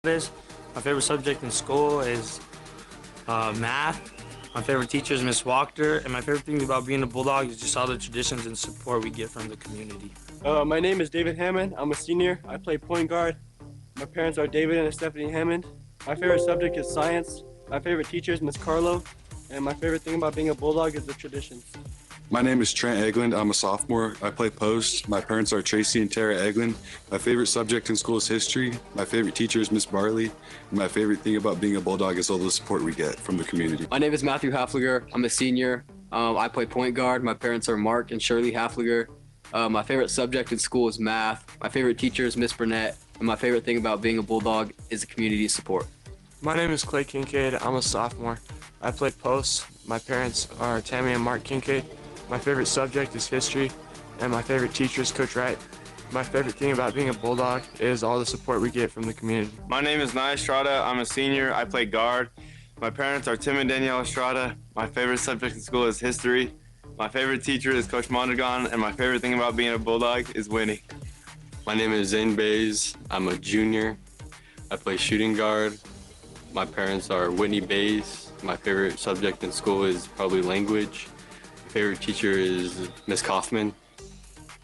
is. My favorite subject in school is math. My favorite teacher is Miss Wachter, and my favorite thing about being a Bulldog is just all the traditions and support we get from the community. My name is David Hammond. I'm a senior. I play point guard. My parents are David and Stephanie Hammond. My favorite subject is science. My favorite teacher is Miss Carlo, and my favorite thing about being a Bulldog is the traditions. My name is Trent Eglund. I'm a sophomore. I play post. My parents are Tracy and Tara Eglund. My favorite subject in school is history. My favorite teacher is Miss Barley. And my favorite thing about being a Bulldog is all the support we get from the community. My name is Matthew Hafliger. I'm a senior. I play point guard. My parents are Mark and Shirley Hafliger. My favorite subject in school is math. My favorite teacher is Miss Burnett. And my favorite thing about being a Bulldog is the community support. My name is Clay Kincaid. I'm a sophomore. I play post. My parents are Tammy and Mark Kincaid. My favorite subject is history, and my favorite teacher is Coach Wright. My favorite thing about being a Bulldog is all the support we get from the community. My name is Nia Estrada. I'm a senior. I play guard. My parents are Tim and Danielle Estrada. My favorite subject in school is history. My favorite teacher is Coach Mondragon, and my favorite thing about being a Bulldog is winning. My name is Zane Bays. I'm a junior. I play shooting guard. My parents are Whitney Bays. My favorite subject in school is probably language. My favorite teacher is Miss Kaufman.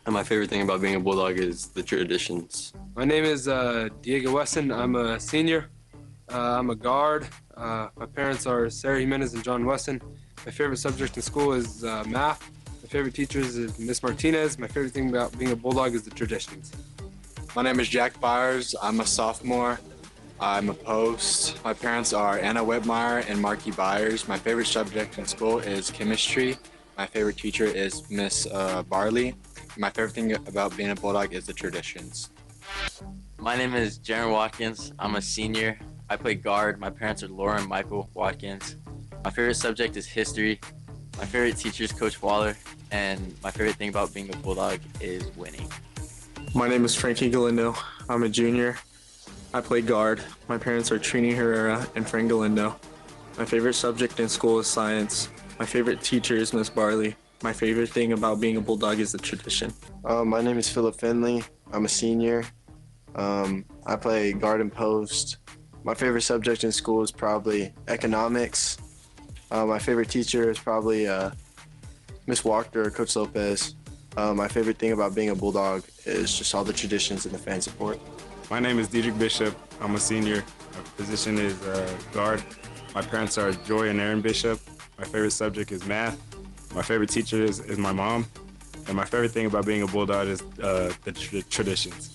And my favorite thing about being a Bulldog is the traditions. My name is Diego Wesson. I'm a senior. I'm a guard. My parents are Sarah Jimenez and John Wesson. My favorite subject in school is math. My favorite teachers is Miss Martinez. My favorite thing about being a Bulldog is the traditions. My name is Jack Byers. I'm a sophomore. I'm a post. My parents are Anna Whitmire and Marky Byers. My favorite subject in school is chemistry. My favorite teacher is Miss Barley. My favorite thing about being a Bulldog is the traditions. My name is Jaron Watkins. I'm a senior. I play guard. My parents are Laura and Michael Watkins. My favorite subject is history. My favorite teacher is Coach Waller. And my favorite thing about being a Bulldog is winning. My name is Frankie Galindo. I'm a junior. I play guard. My parents are Trini Herrera and Frank Galindo. My favorite subject in school is science. My favorite teacher is Miss Barley. My favorite thing about being a Bulldog is the tradition. My name is Philip Finley. I'm a senior. I play guard and post. My favorite subject in school is probably economics. My favorite teacher is probably Miss Wachter or Coach Lopez. My favorite thing about being a Bulldog is just all the traditions and the fan support. My name is Diedrich Bishop. I'm a senior. My position is guard. My parents are Joy and Aaron Bishop. My favorite subject is math. My favorite teacher is my mom. And my favorite thing about being a Bulldog is the traditions.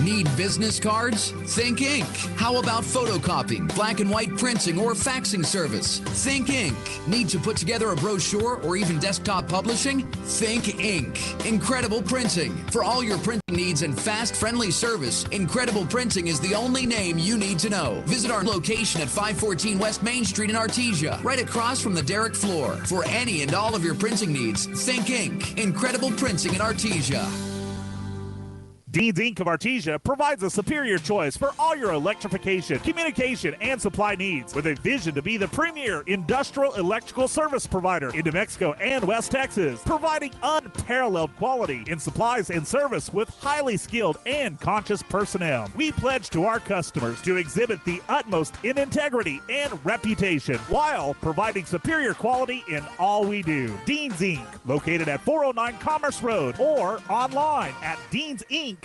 Need business cards? Think Ink. How about photocopying, black and white printing, or faxing service? Think Ink. Need to put together a brochure or even desktop publishing? Think Ink. Incredible Printing. For all your printing needs and fast, friendly service, Incredible Printing is the only name you need to know. Visit our location at 514 West Main Street in Artesia, right across from the Derrick floor. For any and all of your printing needs, Think Ink. Incredible Printing in Artesia. Dean's Inc. of Artesia provides a superior choice for all your electrification, communication, and supply needs with a vision to be the premier industrial electrical service provider in New Mexico and West Texas, providing unparalleled quality in supplies and service with highly skilled and conscious personnel. We pledge to our customers to exhibit the utmost in integrity and reputation while providing superior quality in all we do. Dean's Inc., located at 409 Commerce Road or online at deansinc.com.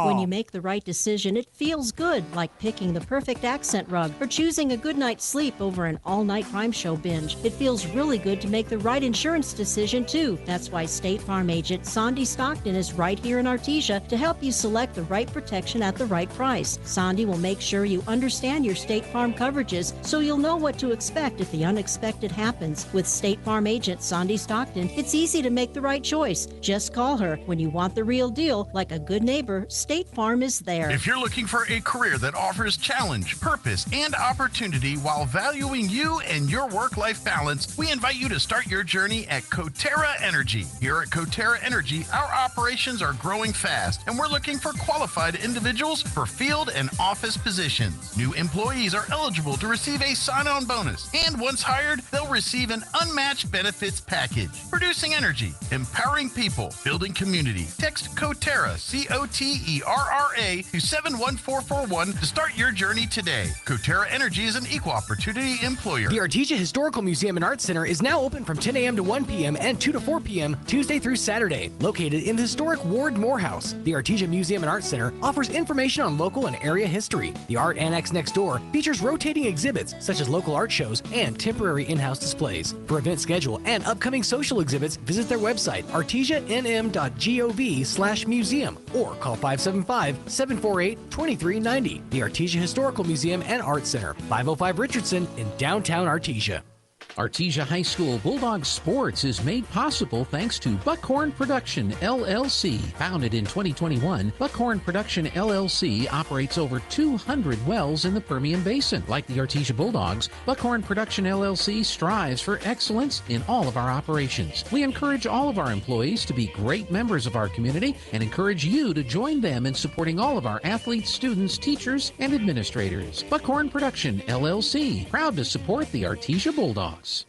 When you make the right decision, it feels good, like picking the perfect accent rug or choosing a good night's sleep over an all-night crime show binge. It feels really good to make the right insurance decision, too. That's why State Farm agent Sandy Stockton is right here in Artesia to help you select the right protection at the right price. Sandy will make sure you understand your State Farm coverages so you'll know what to expect if the unexpected happens. With State Farm agent Sandy Stockton, it's easy to make the right choice. Just call her when you want the real deal, like a good good neighbor, State Farm is there. If you're looking for a career that offers challenge, purpose, and opportunity while valuing you and your work-life balance, we invite you to start your journey at Coterra Energy. Here at Coterra Energy, our operations are growing fast, and we're looking for qualified individuals for field and office positions. New employees are eligible to receive a sign-on bonus, and once hired, they'll receive an unmatched benefits package. Producing energy, empowering people, building community. Text Coterra, C-O-T-E-R-R-A, to 71441 to start your journey today. Coterra Energy is an equal opportunity employer. The Artesia Historical Museum and Art Center is now open from 10 a.m. to 1 p.m. and 2 to 4 p.m. Tuesday through Saturday. Located in the historic Ward Morehouse, the Artesia Museum and Art Center offers information on local and area history. The Art Annex next door features rotating exhibits such as local art shows and temporary in-house displays. For event schedule and upcoming social exhibits, visit their website, artesianm.gov/museum, or call 575-748-2390. The Artesia Historical Museum and Art Center, 505 Richardson in downtown Artesia. Artesia High School Bulldog Sports is made possible thanks to Buckhorn Production, LLC. Founded in 2021, Buckhorn Production, LLC operates over 200 wells in the Permian Basin. Like the Artesia Bulldogs, Buckhorn Production, LLC strives for excellence in all of our operations. We encourage all of our employees to be great members of our community and encourage you to join them in supporting all of our athletes, students, teachers, and administrators. Buckhorn Production, LLC, proud to support the Artesia Bulldogs.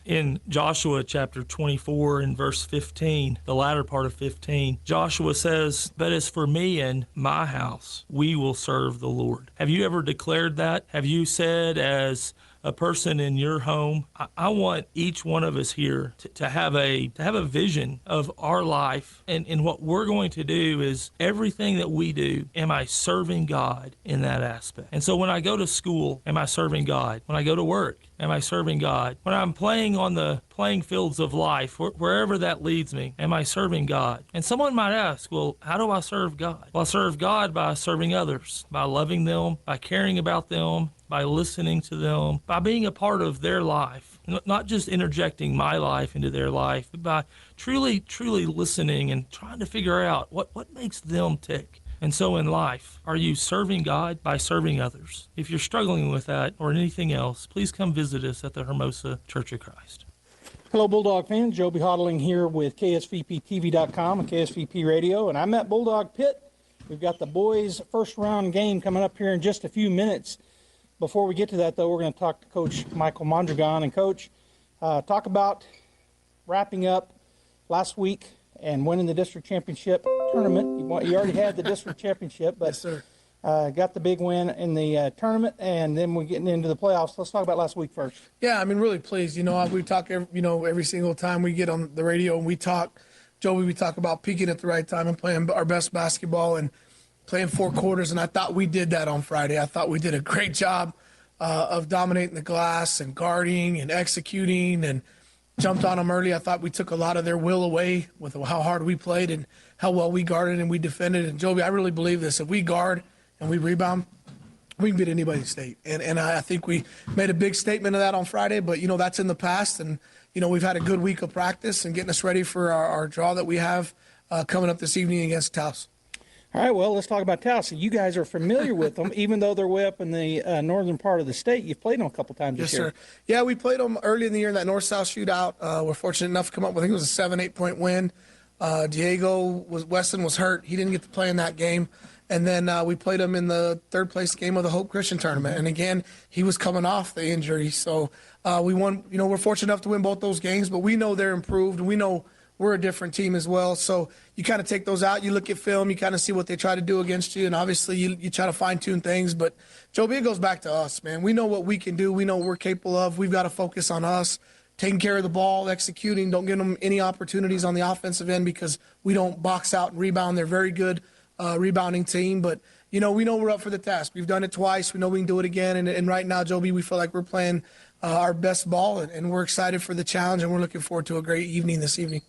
In Joshua chapter 24 and verse 15, the latter part of 15, Joshua says, "But as for me and my house, we will serve the Lord." Have you ever declared that? Have you said, as a person in your home, I want each one of us here to have a vision of our life, and what we're going to do is everything that we do, am I serving God in that aspect? And so when I go to school, am I serving God? When I go to work, am I serving God? When I'm playing on the playing fields of life, wherever that leads me, am I serving God? And someone might ask, well, how do I serve God? Well, I serve God by serving others, by loving them, by caring about them, by listening to them, by being a part of their life, not just interjecting my life into their life, but by truly listening and trying to figure out what makes them tick. And so in life, are you serving God by serving others? If you're struggling with that or anything else, please come visit us at the Hermosa Church of Christ. Hello, Bulldog fans. Joby Hodling here with KSVPTV.com and KSVP Radio, and I'm at Bulldog Pit. We've got the boys' first round game coming up here in just a few minutes. Before we get to that, though, we're going to talk to Coach Michael Mondragon. And, Coach, talk about wrapping up last week and winning the district championship tournament. You already had the district championship, but yes, sir. Got the big win in the tournament, and then we're getting into the playoffs. Let's talk about last week first. Yeah, I'm really pleased. We talk every single time we get on the radio and we talk, Joey, we talk about peaking at the right time and playing our best basketball and playing 4 quarters, and I thought we did that on Friday. I thought we did a great job of dominating the glass and guarding and executing and jumped on them early. I thought we took a lot of their will away with how hard we played and how well we guarded and we defended. And, Joby, I really believe this. If we guard and we rebound, we can beat anybody in state. And I think we made a big statement of that on Friday, but, that's in the past. And, we've had a good week of practice and getting us ready for our draw that we have coming up this evening against Taos. All right, well, let's talk about Taos. So you guys are familiar with them, even though they're way up in the northern part of the state. You've played them a couple times this year. Yes, sir. Yeah, we played them early in the year in that north-south shootout. We're fortunate enough to come up with, I think it was a 7-8 point win. Weston was hurt. He didn't get to play in that game. And then we played him in the third-place game of the Hope Christian tournament. And, again, he was coming off the injury. So we won. We're fortunate enough to win both those games. But we know they're improved. We know we're a different team as well. So you kind of take those out. You look at film. You kind of see what they try to do against you. And, obviously, you try to fine-tune things. But, Joby, it goes back to us, man. We know what we can do. We know what we're capable of. We've got to focus on us, taking care of the ball, executing. Don't give them any opportunities on the offensive end because we don't box out and rebound. They're very good rebounding team, but we know we're up for the task. We've done it twice. We know we can do it again, and right now, Joby, we feel like we're playing our best ball, and we're excited for the challenge, and we're looking forward to a great evening this evening.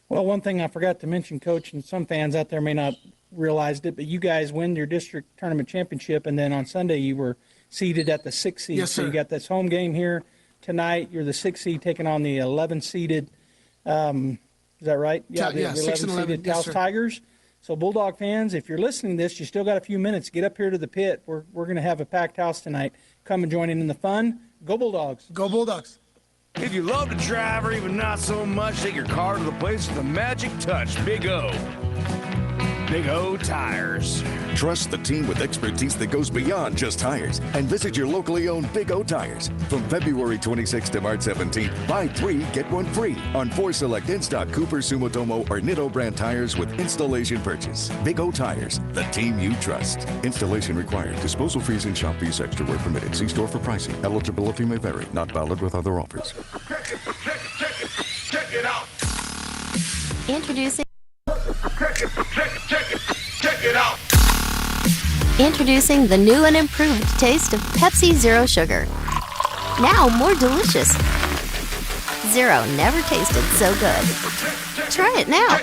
Well, one thing I forgot to mention, Coach, and some fans out there may not realized it, but you guys win your district tournament championship, and then on Sunday you were seeded at the 6th seed. Yes, sir. So you got this home game here tonight. You're the 6th seed taking on the 11 seeded. Is that right? Yeah, the 6 and 11 seeded Taos Tigers. So Bulldog fans, if you're listening to this, you still got a few minutes. Get up here to the pit. We're going to have a packed house tonight. Come and join in the fun. Go Bulldogs. Go Bulldogs. If you love to drive or even not so much, take your car to the place with the magic touch. Big O. Big O Tires. Trust the team with expertise that goes beyond just tires and visit your locally owned Big O Tires. From February 26th to March 17th, buy 3, get 1 free on 4 select in-stock Cooper, Sumitomo, or Nitto brand tires with installation purchase. Big O Tires, the team you trust. Installation required. Disposal fees and shop fees extra where permitted. See store for pricing. Eligibility may vary. Not valid with other offers. Check it out. Introducing Check it out. Introducing the new and improved taste of Pepsi Zero Sugar. Now more delicious. Zero never tasted so good. Try it now.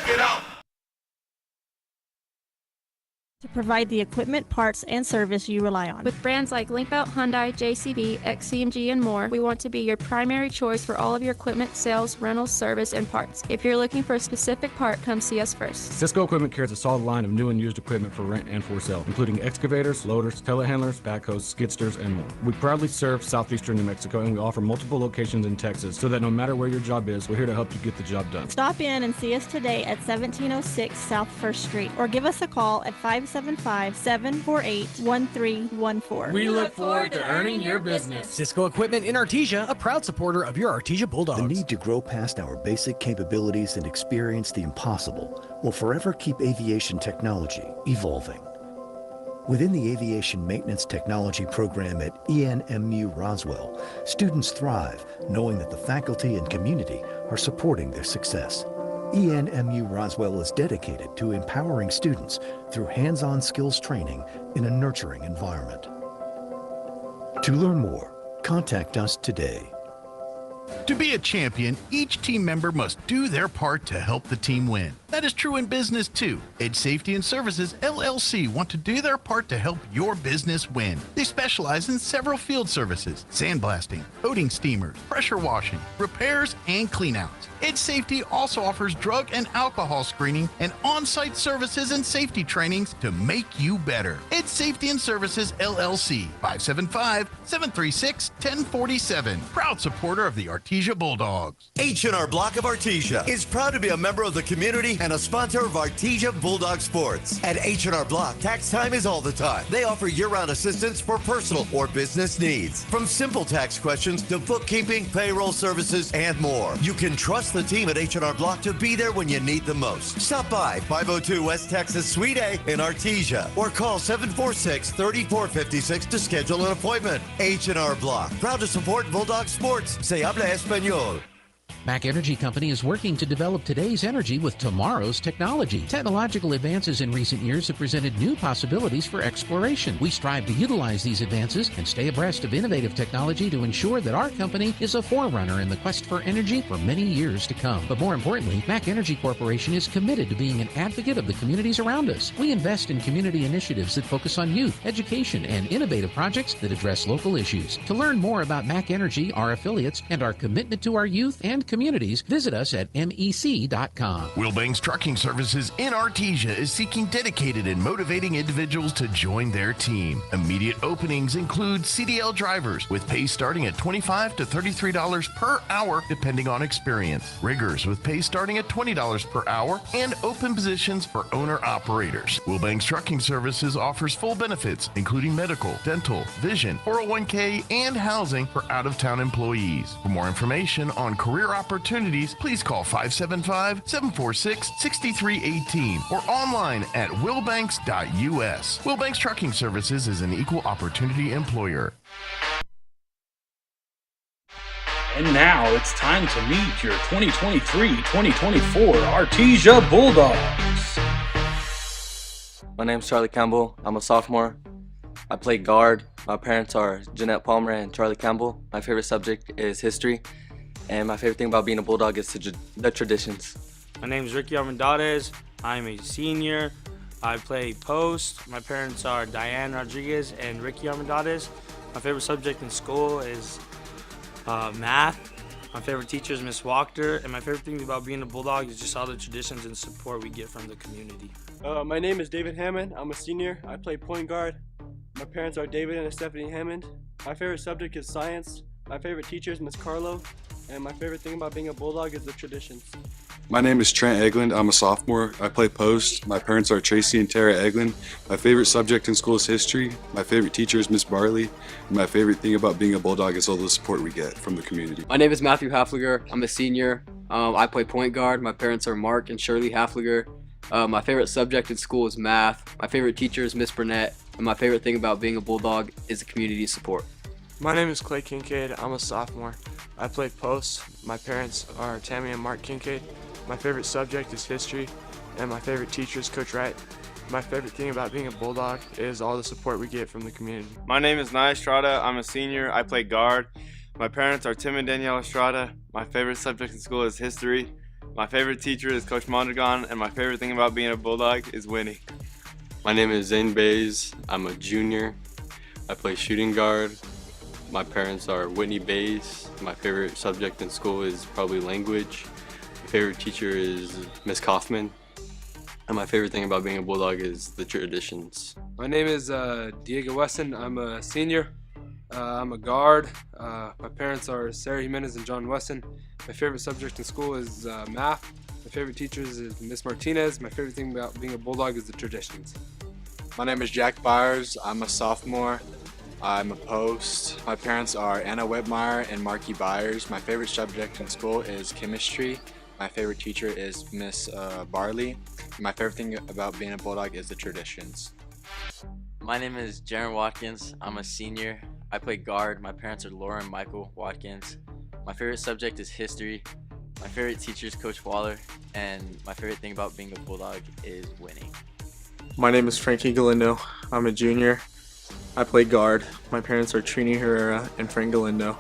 To provide the equipment, parts, and service you rely on. With brands like Linkbelt, Hyundai, JCB, XCMG, and more, we want to be your primary choice for all of your equipment, sales, rentals, service, and parts. If you're looking for a specific part, come see us first. Cisco Equipment carries a solid line of new and used equipment for rent and for sale, including excavators, loaders, telehandlers, backhoes, skidsters, and more. We proudly serve southeastern New Mexico, and we offer multiple locations in Texas, so that no matter where your job is, we're here to help you get the job done. Stop in and see us today at 1706 South 1st Street, or give us a call at 575-748-1314. We look forward to earning your business. Cisco Equipment in Artesia, a proud supporter of your Artesia Bulldogs. The need to grow past our basic capabilities and experience the impossible will forever keep aviation technology evolving. Within the Aviation Maintenance Technology program at ENMU Roswell, students thrive knowing that the faculty and community are supporting their success. ENMU Roswell is dedicated to empowering students through hands-on skills training in a nurturing environment. To learn more, contact us today. To be a champion, each team member must do their part to help the team win. That is true in business too. Edge Safety and Services LLC want to do their part to help your business win. They specialize in several field services: sandblasting, coating steamers, pressure washing, repairs, and cleanouts. Edge Safety also offers drug and alcohol screening and on-site services and safety trainings to make you better. Edge Safety and Services LLC, 575-736-1047. Proud supporter of the Artesia Bulldogs. H&R Block of Artesia is proud to be a member of the community and a sponsor of Artesia Bulldog Sports. At H&R Block, tax time is all the time. They offer year-round assistance for personal or business needs. From simple tax questions to bookkeeping, payroll services, and more. You can trust the team at H&R Block to be there when you need them most. Stop by 502 West Texas Suite A in Artesia or call 746-3456 to schedule an appointment. H&R Block, proud to support Bulldog Sports. Se habla español. Mac Energy Company is working to develop today's energy with tomorrow's technology. Technological advances in recent years have presented new possibilities for exploration. We strive to utilize these advances and stay abreast of innovative technology to ensure that our company is a forerunner in the quest for energy for many years to come. But more importantly, Mac Energy Corporation is committed to being an advocate of the communities around us. We invest in community initiatives that focus on youth, education, and innovative projects that address local issues. To learn more about Mac Energy, our affiliates, and our commitment to our youth and communities, visit us at mec.com. Wilbanks Trucking Services in Artesia is seeking dedicated and motivating individuals to join their team. Immediate openings include CDL drivers with pay starting at $25 to $33 per hour depending on experience, riggers with pay starting at $20 per hour, and open positions for owner-operators. Wilbanks Trucking Services offers full benefits including medical, dental, vision, 401k, and housing for out-of-town employees. For more information on career opportunities, please call 575-746-6318 or online at wilbanks.us. Wilbanks Trucking Services is an equal opportunity employer. And now it's time to meet your 2023-2024 Artesia Bulldogs. My name's Charlie Campbell. I'm a sophomore. I play guard. My parents are Jeanette Palmer and Charlie Campbell. My favorite subject is history. And my favorite thing about being a Bulldog is the traditions. My name is Ricky Armendariz. I'm a senior. I play post. My parents are Diane Rodriguez and Ricky Armendariz. My favorite subject in school is math. My favorite teacher is Miss Wachter, and my favorite thing about being a Bulldog is just all the traditions and support we get from the community. My name is David Hammond. I'm a senior. I play point guard. My parents are David and Stephanie Hammond. My favorite subject is science. My favorite teacher is Miss Carlo. And my favorite thing about being a Bulldog is the traditions. My name is Trent Eglin. I'm a sophomore. I play post. My parents are Tracy and Tara Eglin. My favorite subject in school is history. My favorite teacher is Miss Barley. And my favorite thing about being a Bulldog is all the support we get from the community. My name is Matthew Hafliger. I'm a senior. I play point guard. My parents are Mark and Shirley Hafliger. My favorite subject in school is math. My favorite teacher is Miss Burnett. And my favorite thing about being a Bulldog is the community support. My name is Clay Kincaid. I'm a sophomore. I play post. My parents are Tammy and Mark Kincaid. My favorite subject is history, and my favorite teacher is Coach Wright. My favorite thing about being a Bulldog is all the support we get from the community. My name is Nia Estrada. I'm a senior. I play guard. My parents are Tim and Danielle Estrada. My favorite subject in school is history. My favorite teacher is Coach Mondragon, and my favorite thing about being a Bulldog is winning. My name is Zane Bays. I'm a junior. I play shooting guard. My parents are Whitney Bays. My favorite subject in school is probably language. My favorite teacher is Miss Kaufman. And my favorite thing about being a Bulldog is the traditions. My name is Diego Weston. I'm a senior. I'm a guard. My parents are Sarah Jimenez and John Weston. My favorite subject in school is math. My favorite teachers is Miss Martinez. My favorite thing about being a Bulldog is the traditions. My name is Jack Byers. I'm a sophomore. I'm a post. My parents are Anna Whitmire and Marky Byers. My favorite subject in school is chemistry. My favorite teacher is Miss Barley. And my favorite thing about being a Bulldog is the traditions. My name is Jaron Watkins. I'm a senior. I play guard. My parents are Laura and Michael Watkins. My favorite subject is history. My favorite teacher is Coach Waller. And my favorite thing about being a Bulldog is winning. My name is Frankie Galindo. I'm a junior. I play guard. My parents are Trini Herrera and Frank Galindo.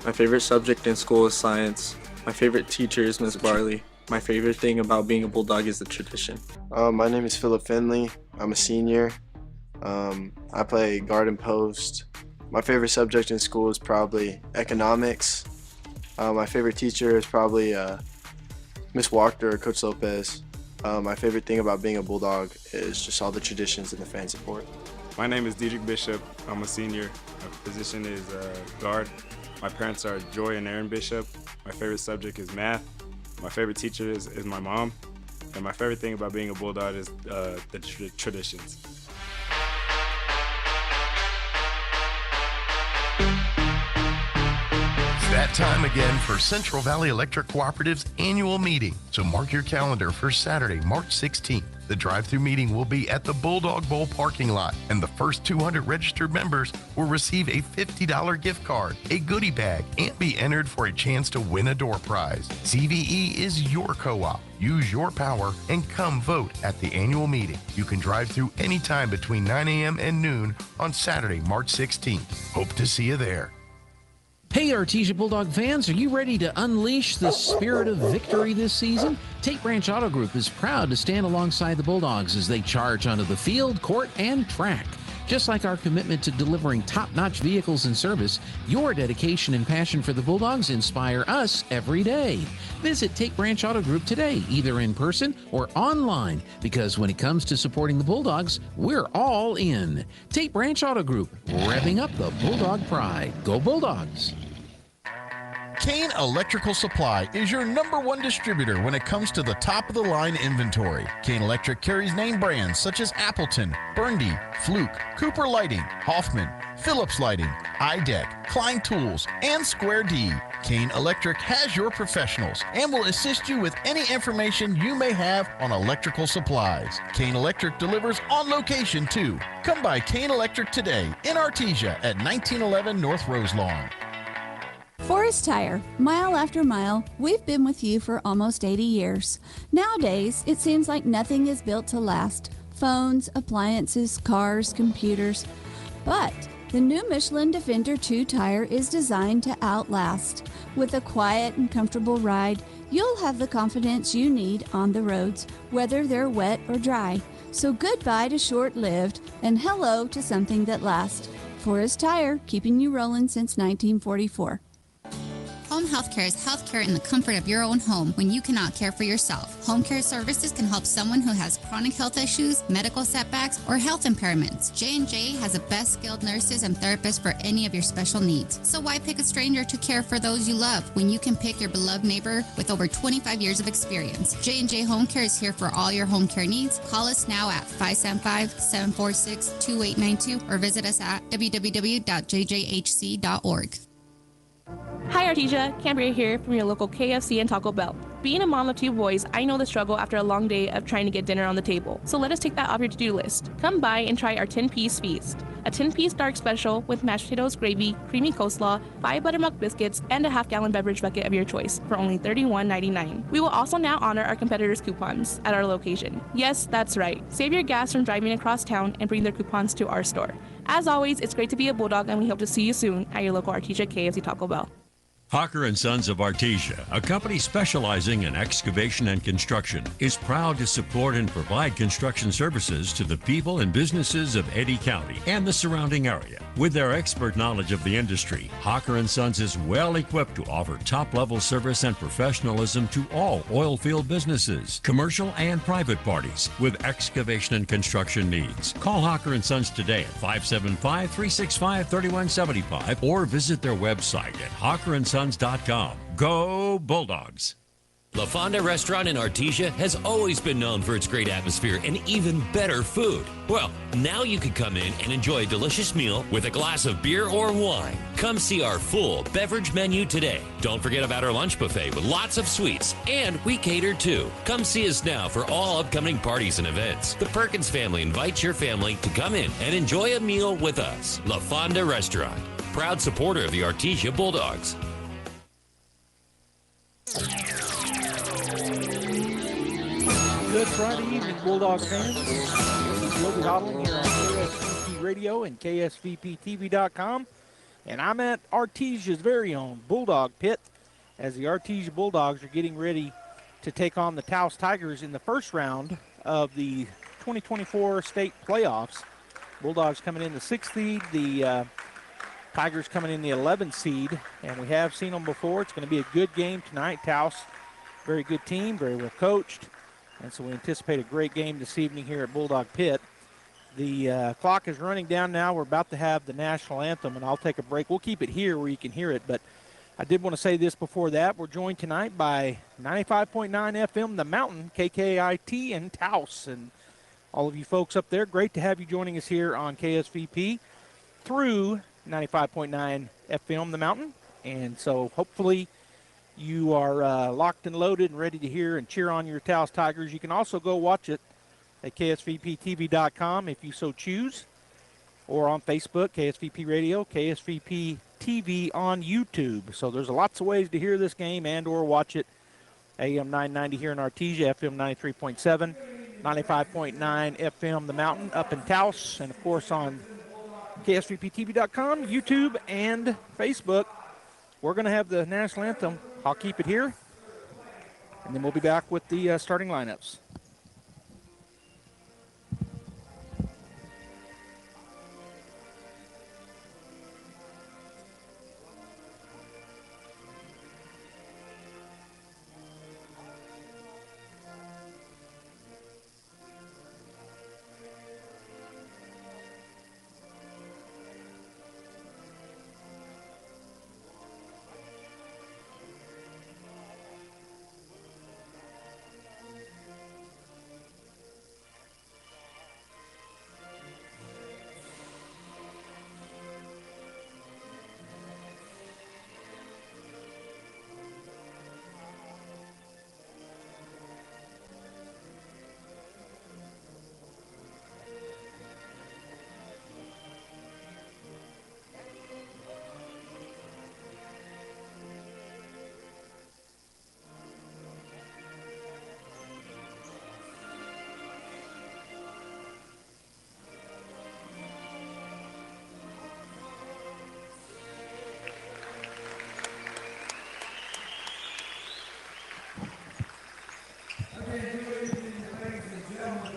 My favorite subject in school is science. My favorite teacher is Miss Barley. My favorite thing about being a Bulldog is the tradition. My name is Philip Finley. I'm a senior. I play guard and post. My favorite subject in school is probably economics. My favorite teacher is probably Miss Wachter or Coach Lopez. My favorite thing about being a Bulldog is just all the traditions and the fan support. My name is Diedrich Bishop. I'm a senior. My position is guard. My parents are Joy and Aaron Bishop. My favorite subject is math. My favorite teacher is my mom. And my favorite thing about being a Bulldog is the traditions. That time again for Central Valley Electric Cooperative's annual meeting. So mark your calendar for Saturday, March 16th. The drive-through meeting will be at the Bulldog Bowl parking lot, and the first 200 registered members will receive a $50 gift card, a goodie bag, and be entered for a chance to win a door prize. CVE is your co-op. Use your power and come vote at the annual meeting. You can drive through anytime between 9 a.m. and noon on Saturday, March 16th. Hope to see you there. Hey, Artesia Bulldog fans, are you ready to unleash the spirit of victory this season? Tate Branch Auto Group is proud to stand alongside the Bulldogs as they charge onto the field, court, and track. Just like our commitment to delivering top-notch vehicles and service, your dedication and passion for the Bulldogs inspire us every day. Visit Tate Branch Auto Group today, either in person or online, because when it comes to supporting the Bulldogs, we're all in. Tate Branch Auto Group, revving up the Bulldog pride. Go Bulldogs! Kane Electrical Supply is your #1 distributor when it comes to the top-of-the-line inventory. Kane Electric carries name brands such as Appleton, Burndy, Fluke, Cooper Lighting, Hoffman, Phillips Lighting, iDeck, Klein Tools, and Square D. Kane Electric has your professionals and will assist you with any information you may have on electrical supplies. Kane Electric delivers on location too. Come by Kane Electric today in Artesia at 1911 North Roselawn. Forest Tire, mile after mile, we've been with you for almost 80 years. Nowadays, it seems like nothing is built to last. Phones, appliances, cars, computers. But the new Michelin Defender 2 tire is designed to outlast. With a quiet and comfortable ride, you'll have the confidence you need on the roads, whether they're wet or dry. So goodbye to short-lived and hello to something that lasts. Forest Tire, keeping you rolling since 1944. On Healthcare is healthcare in the comfort of your own home when you cannot care for yourself. Home care services can help someone who has chronic health issues, medical setbacks, or health impairments. J&J has the best skilled nurses and therapists for any of your special needs. So why pick a stranger to care for those you love when you can pick your beloved neighbor with over 25 years of experience? J&J Home Care is here for all your home care needs. Call us now at 575-746-2892 or visit us at www.jjhc.org. Hi Artesia, Cambria here from your local KFC and Taco Bell. Being a mom of two boys, I know the struggle after a long day of trying to get dinner on the table. So let us take that off your to-do list. Come by and try our 10-piece feast. A 10-piece dark special with mashed potatoes, gravy, creamy coleslaw, 5 buttermilk biscuits, and a half-gallon beverage bucket of your choice for only $31.99. We will also now honor our competitors' coupons at our location. Yes, that's right. Save your gas from driving across town and bring their coupons to our store. As always, it's great to be a Bulldog, and we hope to see you soon at your local Artesia KFC Taco Bell. Hawker & Sons of Artesia, a company specializing in excavation and construction, is proud to support and provide construction services to the people and businesses of Eddy County and the surrounding area. With their expert knowledge of the industry, Hawker & Sons is well equipped to offer top-level service and professionalism to all oil field businesses, commercial and private parties with excavation and construction needs. Call Hawker & Sons today at 575-365-3175 or visit their website at hawkerandsons.com. Go Bulldogs! La Fonda Restaurant in Artesia has always been known for its great atmosphere and even better food. Well, now you can come in and enjoy a delicious meal with a glass of beer or wine. Come see our full beverage menu today. Don't forget about our lunch buffet with lots of sweets, and we cater too. Come see us now for all upcoming parties and events. The Perkins family invites your family to come in and enjoy a meal with us. La Fonda Restaurant, proud supporter of the Artesia Bulldogs. Good Friday evening, Bulldog fans. This is Wilby Hodling here on KSVP Radio and KSVPTV.com. And I'm at Artesia's very own Bulldog Pit as the Artesia Bulldogs are getting ready to take on the Taos Tigers in the first round of the 2024 state playoffs. Bulldogs coming in the 6th seed, the Tigers coming in the 11th seed, and we have seen them before. It's going to be a good game tonight. Taos, very good team, very well coached. And so we anticipate a great game this evening here at Bulldog Pit. The clock is running down now. We're about to have the national anthem, and I'll take a break. We'll keep it here where you can hear it, but I did want to say this before that. We're joined tonight by 95.9 FM The Mountain, KKIT in Taos. And all of you folks up there, great to have you joining us here on KSVP through 95.9 FM The Mountain. And so hopefully you are locked and loaded and ready to hear and cheer on your Taos Tigers. You can also go watch it at KSVPTV.com if you so choose, or on Facebook, KSVP Radio, KSVP TV on YouTube. So there's lots of ways to hear this game and or watch it. AM 990 here in Artesia, FM 93.7, 95.9 FM The Mountain up in Taos, and of course on KSVPTV.com, YouTube, and Facebook. We're going to have the national anthem. I'll keep it here, and then we'll be back with the starting lineups.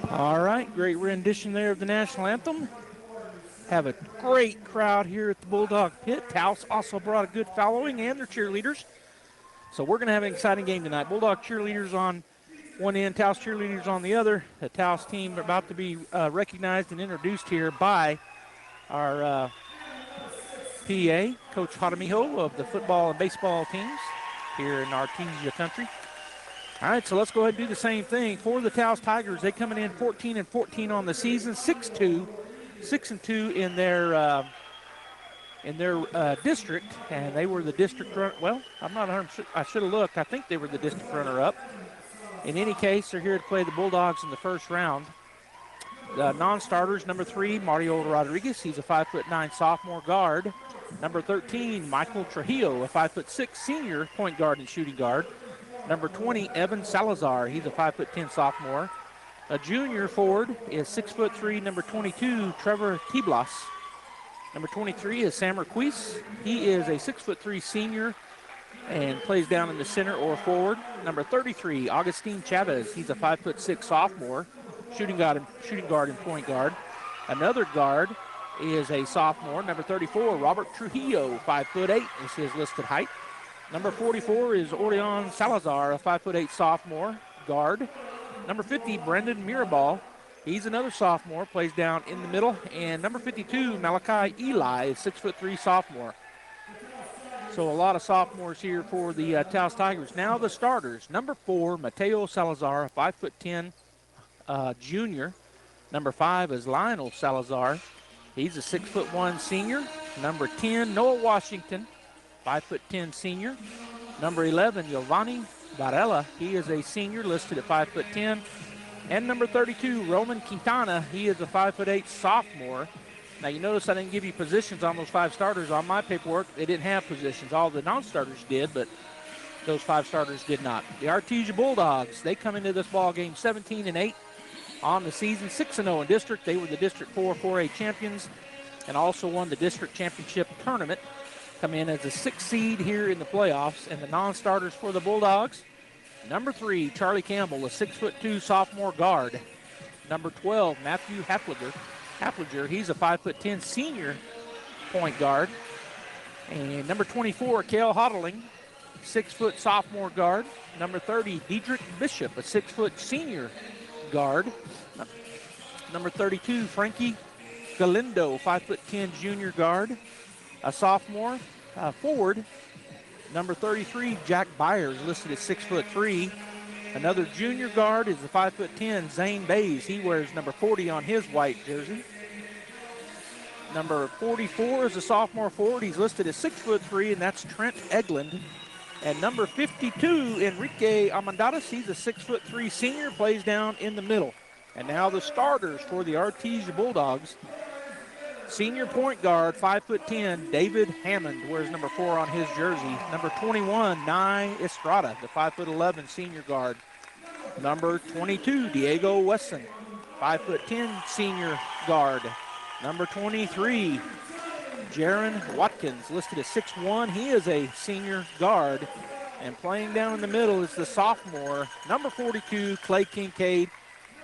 All right, great rendition there of the national anthem. Have a great crowd here at the Bulldog Pit. Taos also brought a good following and their cheerleaders. So we're going to have an exciting game tonight. Bulldog cheerleaders on one end, Taos cheerleaders on the other. The Taos team are about to be recognized and introduced here by our PA, Coach Hadamiho of the football and baseball teams here in Artesia country. All right, so let's go ahead and do the same thing. For the Taos Tigers, they coming in 14-14 on the season, 6-2 in their district, and they were the district well, I'm not 100%, I should have looked. I think they were the district runner-up. In any case, they're here to play the Bulldogs in the first round. The non-starters, number 3, Mario Rodriguez. He's a 5'9" sophomore guard. Number 13, Michael Trujillo, a 5'6" senior point guard and shooting guard. Number 20, Evan Salazar. He's a 5'10" sophomore. A junior forward is 6'3", number 22, Trevor Tiblas. Number 23 is Sam Marquise. He is a 6'3" senior and plays down in the center or forward. Number 33, Augustine Chavez. He's a 5'6" sophomore, shooting guard and point guard. Another guard is a sophomore, number 34, Robert Trujillo, 5'8" is his listed height. Number 44 is Orion Salazar, a 5'8" sophomore guard. Number 50, Brendan Mirabal. He's another sophomore, plays down in the middle. And number 52, Malachi Eli, is 6'3" sophomore. So a lot of sophomores here for the Taos Tigers. Now the starters. Number 4, Mateo Salazar, a 5'10" junior. Number 5 is Lionel Salazar. He's a 6'1" senior. Number 10, Noah Washington, 5'10" senior. Number 11, Giovanni Varela. He is a senior listed at 5'10". And number 32, Roman Quintana. He is a 5'8" sophomore. Now you notice I didn't give you positions on those 5 starters. On my paperwork, they didn't have positions. All the non-starters did, but those 5 starters did not. The Artesia Bulldogs, they come into this ball game 17-8 on the season, 6-0 in district. They were the District 4 4A champions and also won the district championship tournament. Come in as a 6th seed here in the playoffs. And the non-starters for the Bulldogs, number 3, Charlie Campbell, a 6'2" sophomore guard. Number 12, Matthew Hafliger, he's a 5'10" senior point guard. And number 24, Kale Hodling, 6' sophomore guard. Number 30, Diedrich Bishop, a 6' senior guard. Number 32, Frankie Galindo, 5'10" junior guard, a sophomore forward. Number 33, Jack Byers, listed at 6'3". Another junior guard is the 5'10", Zane Bays. He wears number 40 on his white jersey. Number 44 is a sophomore forward. He's listed at 6'3", and that's Trent Eglund. And number 52, Enrique Amandadas, he's a 6'3" senior, plays down in the middle. And now the starters for the Artesia Bulldogs. Senior point guard, 5'10", David Hammond, wears number 4 on his jersey. Number 21, Nye Estrada, the 5'11" senior guard. Number 22, Diego Wesson, 5'10" senior guard. Number 23, Jaron Watkins, listed at 6'1". He is a senior guard. And playing down in the middle is the sophomore, number 42, Clay Kincaid,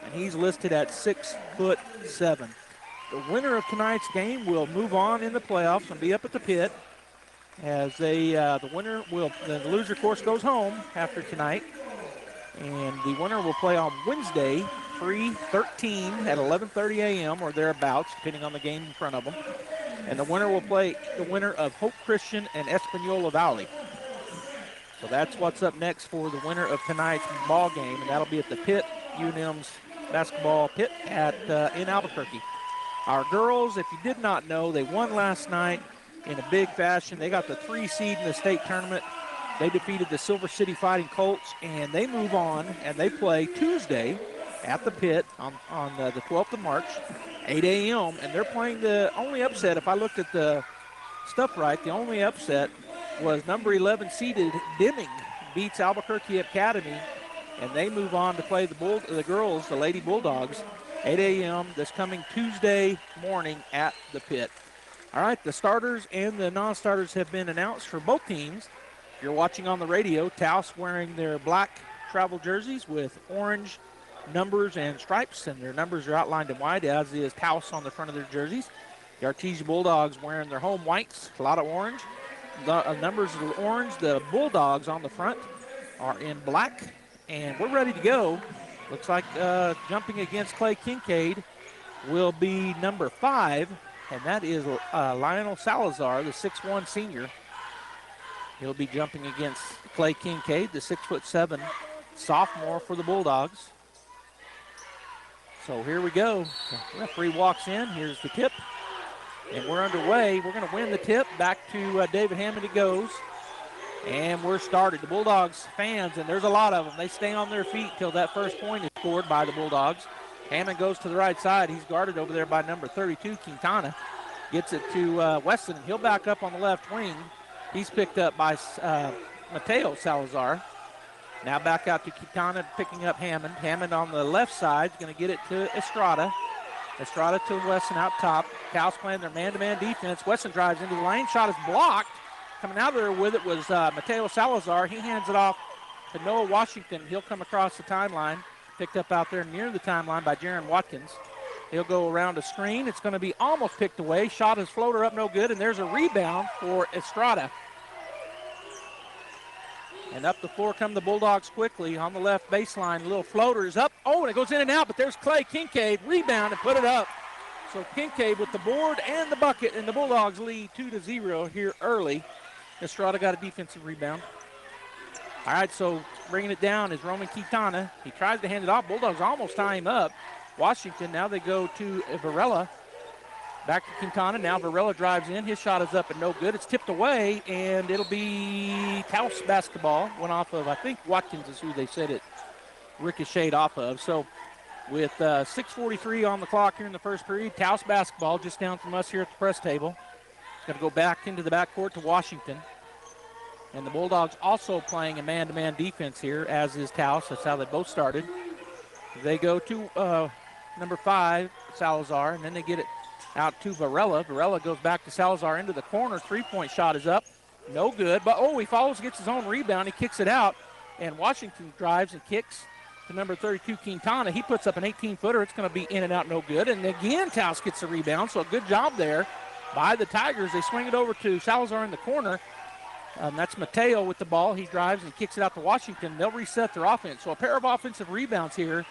and he's listed at 6'7". The winner of tonight's game will move on in the playoffs and be up at the pit. As the loser, of course, goes home after tonight. And the winner will play on Wednesday, 3/13 at 11:30 a.m. or thereabouts, depending on the game in front of them. And the winner will play the winner of Hope Christian and Espanola Valley. So that's what's up next for the winner of tonight's ball game, and that'll be at the pit, UNM's basketball pit in Albuquerque. Our girls, if you did not know, they won last night in a big fashion. They got the 3 seed in the state tournament. They defeated the Silver City Fighting Colts, and they move on, and they play Tuesday at the pit on the 12th of March, 8 a.m., and they're playing the only upset. If I looked at the stuff right, the only upset was number 11 seeded Deming beats Albuquerque Academy, and they move on to play the girls, the Lady Bulldogs, 8 a.m. this coming Tuesday morning at the pit. All right, the starters and the non-starters have been announced for both teams. If you're watching on the radio, Taos wearing their black travel jerseys with orange numbers and stripes, and their numbers are outlined in white, as is Taos on the front of their jerseys. The Artesia Bulldogs wearing their home whites, a lot of orange, The numbers are orange. The Bulldogs on the front are in black. And we're ready to go. Looks like jumping against Clay Kincaid will be number 5, and that is Lionel Salazar, the 6'1 senior. He'll be jumping against Clay Kincaid, the 6'7 sophomore for the Bulldogs. So here we go. The referee walks in. Here's the tip. And we're underway. We're going to win the tip. Back to David Hammond it goes. And we're started. The Bulldogs fans, and there's a lot of them, they stay on their feet till that first point is scored by the Bulldogs. Hammond goes to the right side. He's guarded over there by number 32, Quintana. Gets it to Weston, and he'll back up on the left wing. He's picked up by Mateo Salazar. Now back out to Quintana, picking up Hammond. Hammond on the left side is going to get it to Estrada. Estrada to Weston out top. Taos playing their man-to-man defense. Weston drives into the lane. Shot is blocked. Coming out of there with it was Mateo Salazar. He hands it off to Noah Washington. He'll come across the timeline. Picked up out there near the timeline by Jaron Watkins. He'll go around a screen. It's going to be almost picked away. Shot his floater up, no good, and there's a rebound for Estrada. And up the floor come the Bulldogs quickly on the left baseline. Little floater is up. Oh, and it goes in and out, but there's Clay Kincaid. Rebound and put it up. So Kincaid with the board and the bucket, and the Bulldogs lead 2-0 here early. Estrada got a defensive rebound. All right, so bringing it down is Roman Quintana. He tries to hand it off. Bulldogs almost tie him up. Washington, now they go to Varela. Back to Quintana. Now Varela drives in. His shot is up and no good. It's tipped away, and it'll be Taos basketball. Went off of, I think, Watkins is who they said it ricocheted off of. So with 6:43 on the clock here in the first period, Taos basketball just down from us here at the press table. It's going to go back into the backcourt to Washington. And the Bulldogs also playing a man-to-man defense here, as is Taos. That's how they both started. They go to number 5, Salazar, and then they get it out to Varela. Varela goes back to Salazar into the corner. Three-point shot is up. No good. But, he follows, gets his own rebound. He kicks it out. And Washington drives and kicks to number 32, Quintana. He puts up an 18-footer. It's going to be in and out, no good. And again, Taos gets the rebound. So a good job there by the Tigers. They swing it over to Salazar in the corner. That's Mateo with the ball. He drives and kicks it out to Washington. They'll reset their offense. So a pair of offensive rebounds here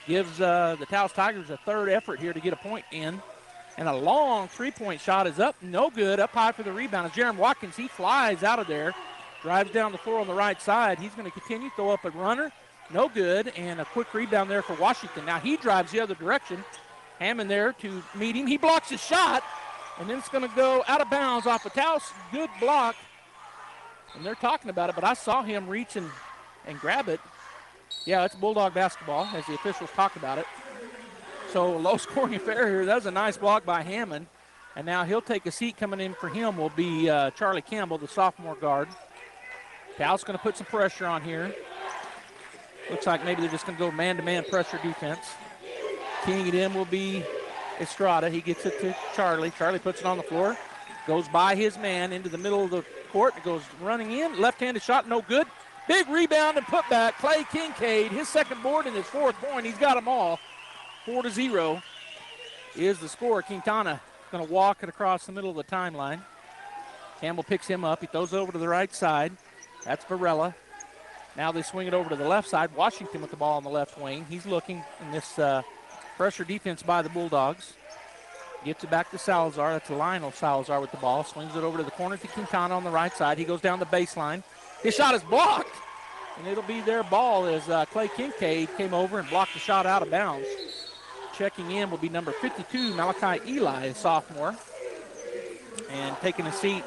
gives the Taos Tigers a third effort here to get a point in. And a long three-point shot is up. No good. Up high for the rebound. As Jaron Watkins, he flies out of there. Drives down the floor on the right side. He's going to continue. Throw up a runner. No good. And a quick rebound there for Washington. Now he drives the other direction. Hammond there to meet him. He blocks his shot. And then it's going to go out of bounds off of Taos. Good block. And they're talking about it, but I saw him reach and grab it. Yeah, it's Bulldog basketball, as the officials talk about it. So low-scoring affair here. That was a nice block by Hammond. And now he'll take a seat. Coming in for him will be Charlie Campbell, the sophomore guard. Taos going to put some pressure on here. Looks like maybe they're just going to go man-to-man pressure defense. Keying it in will be Estrada. He gets it to Charlie. Charlie puts it on the floor. Goes by his man into the middle of the court. It goes running in. Left-handed shot, no good. Big rebound and putback. Clay Kincaid, his second board and his fourth point. He's got them all. 4-0 is the score. Quintana going to walk it across the middle of the timeline. Campbell picks him up. He throws over to the right side. That's Varela. Now they swing it over to the left side. Washington with the ball on the left wing. He's looking in this pressure defense by the Bulldogs. Gets it back to Salazar. That's Lionel Salazar with the ball. Swings it over to the corner to Quintana on the right side. He goes down the baseline. His shot is blocked. And it'll be their ball as Clay Kincaid came over and blocked the shot out of bounds. Checking in will be number 52, Malachi Eli, a sophomore. And taking a seat,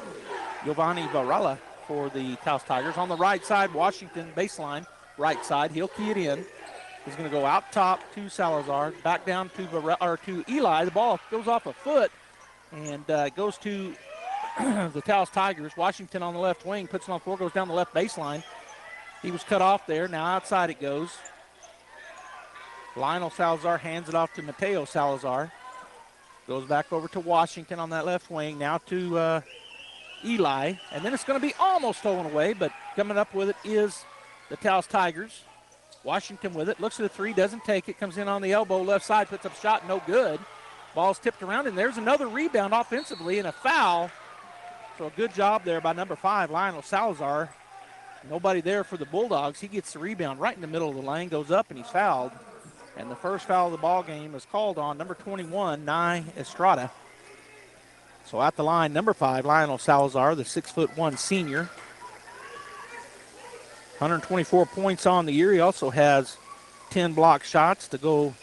Giovanni Varela for the Taos Tigers. On the right side, Washington baseline, right side. He'll key it in. He's going to go out top to Salazar, back down to Eli. The ball goes off a foot and goes to the Taos Tigers. Washington on the left wing, puts it on the floor, goes down the left baseline. He was cut off there. Now outside it goes. Lionel Salazar hands it off to Mateo Salazar. Goes back over to Washington on that left wing. Now to Eli. And then it's going to be almost stolen away, but coming up with it is the Taos Tigers. Washington with it. Looks at the three, doesn't take it. Comes in on the elbow, left side, puts up a shot, no good. Ball's tipped around, and there's another rebound offensively and a foul So a good job there by number 5, Lionel Salazar. Nobody there for the Bulldogs. He gets the rebound right in the middle of the lane, goes up, and he's fouled. And the first foul of the ball game is called on number 21, Nye Estrada. So at the line, number 5, Lionel Salazar, the 6'1" senior. 124 points on the year. He also has 10 block shots to go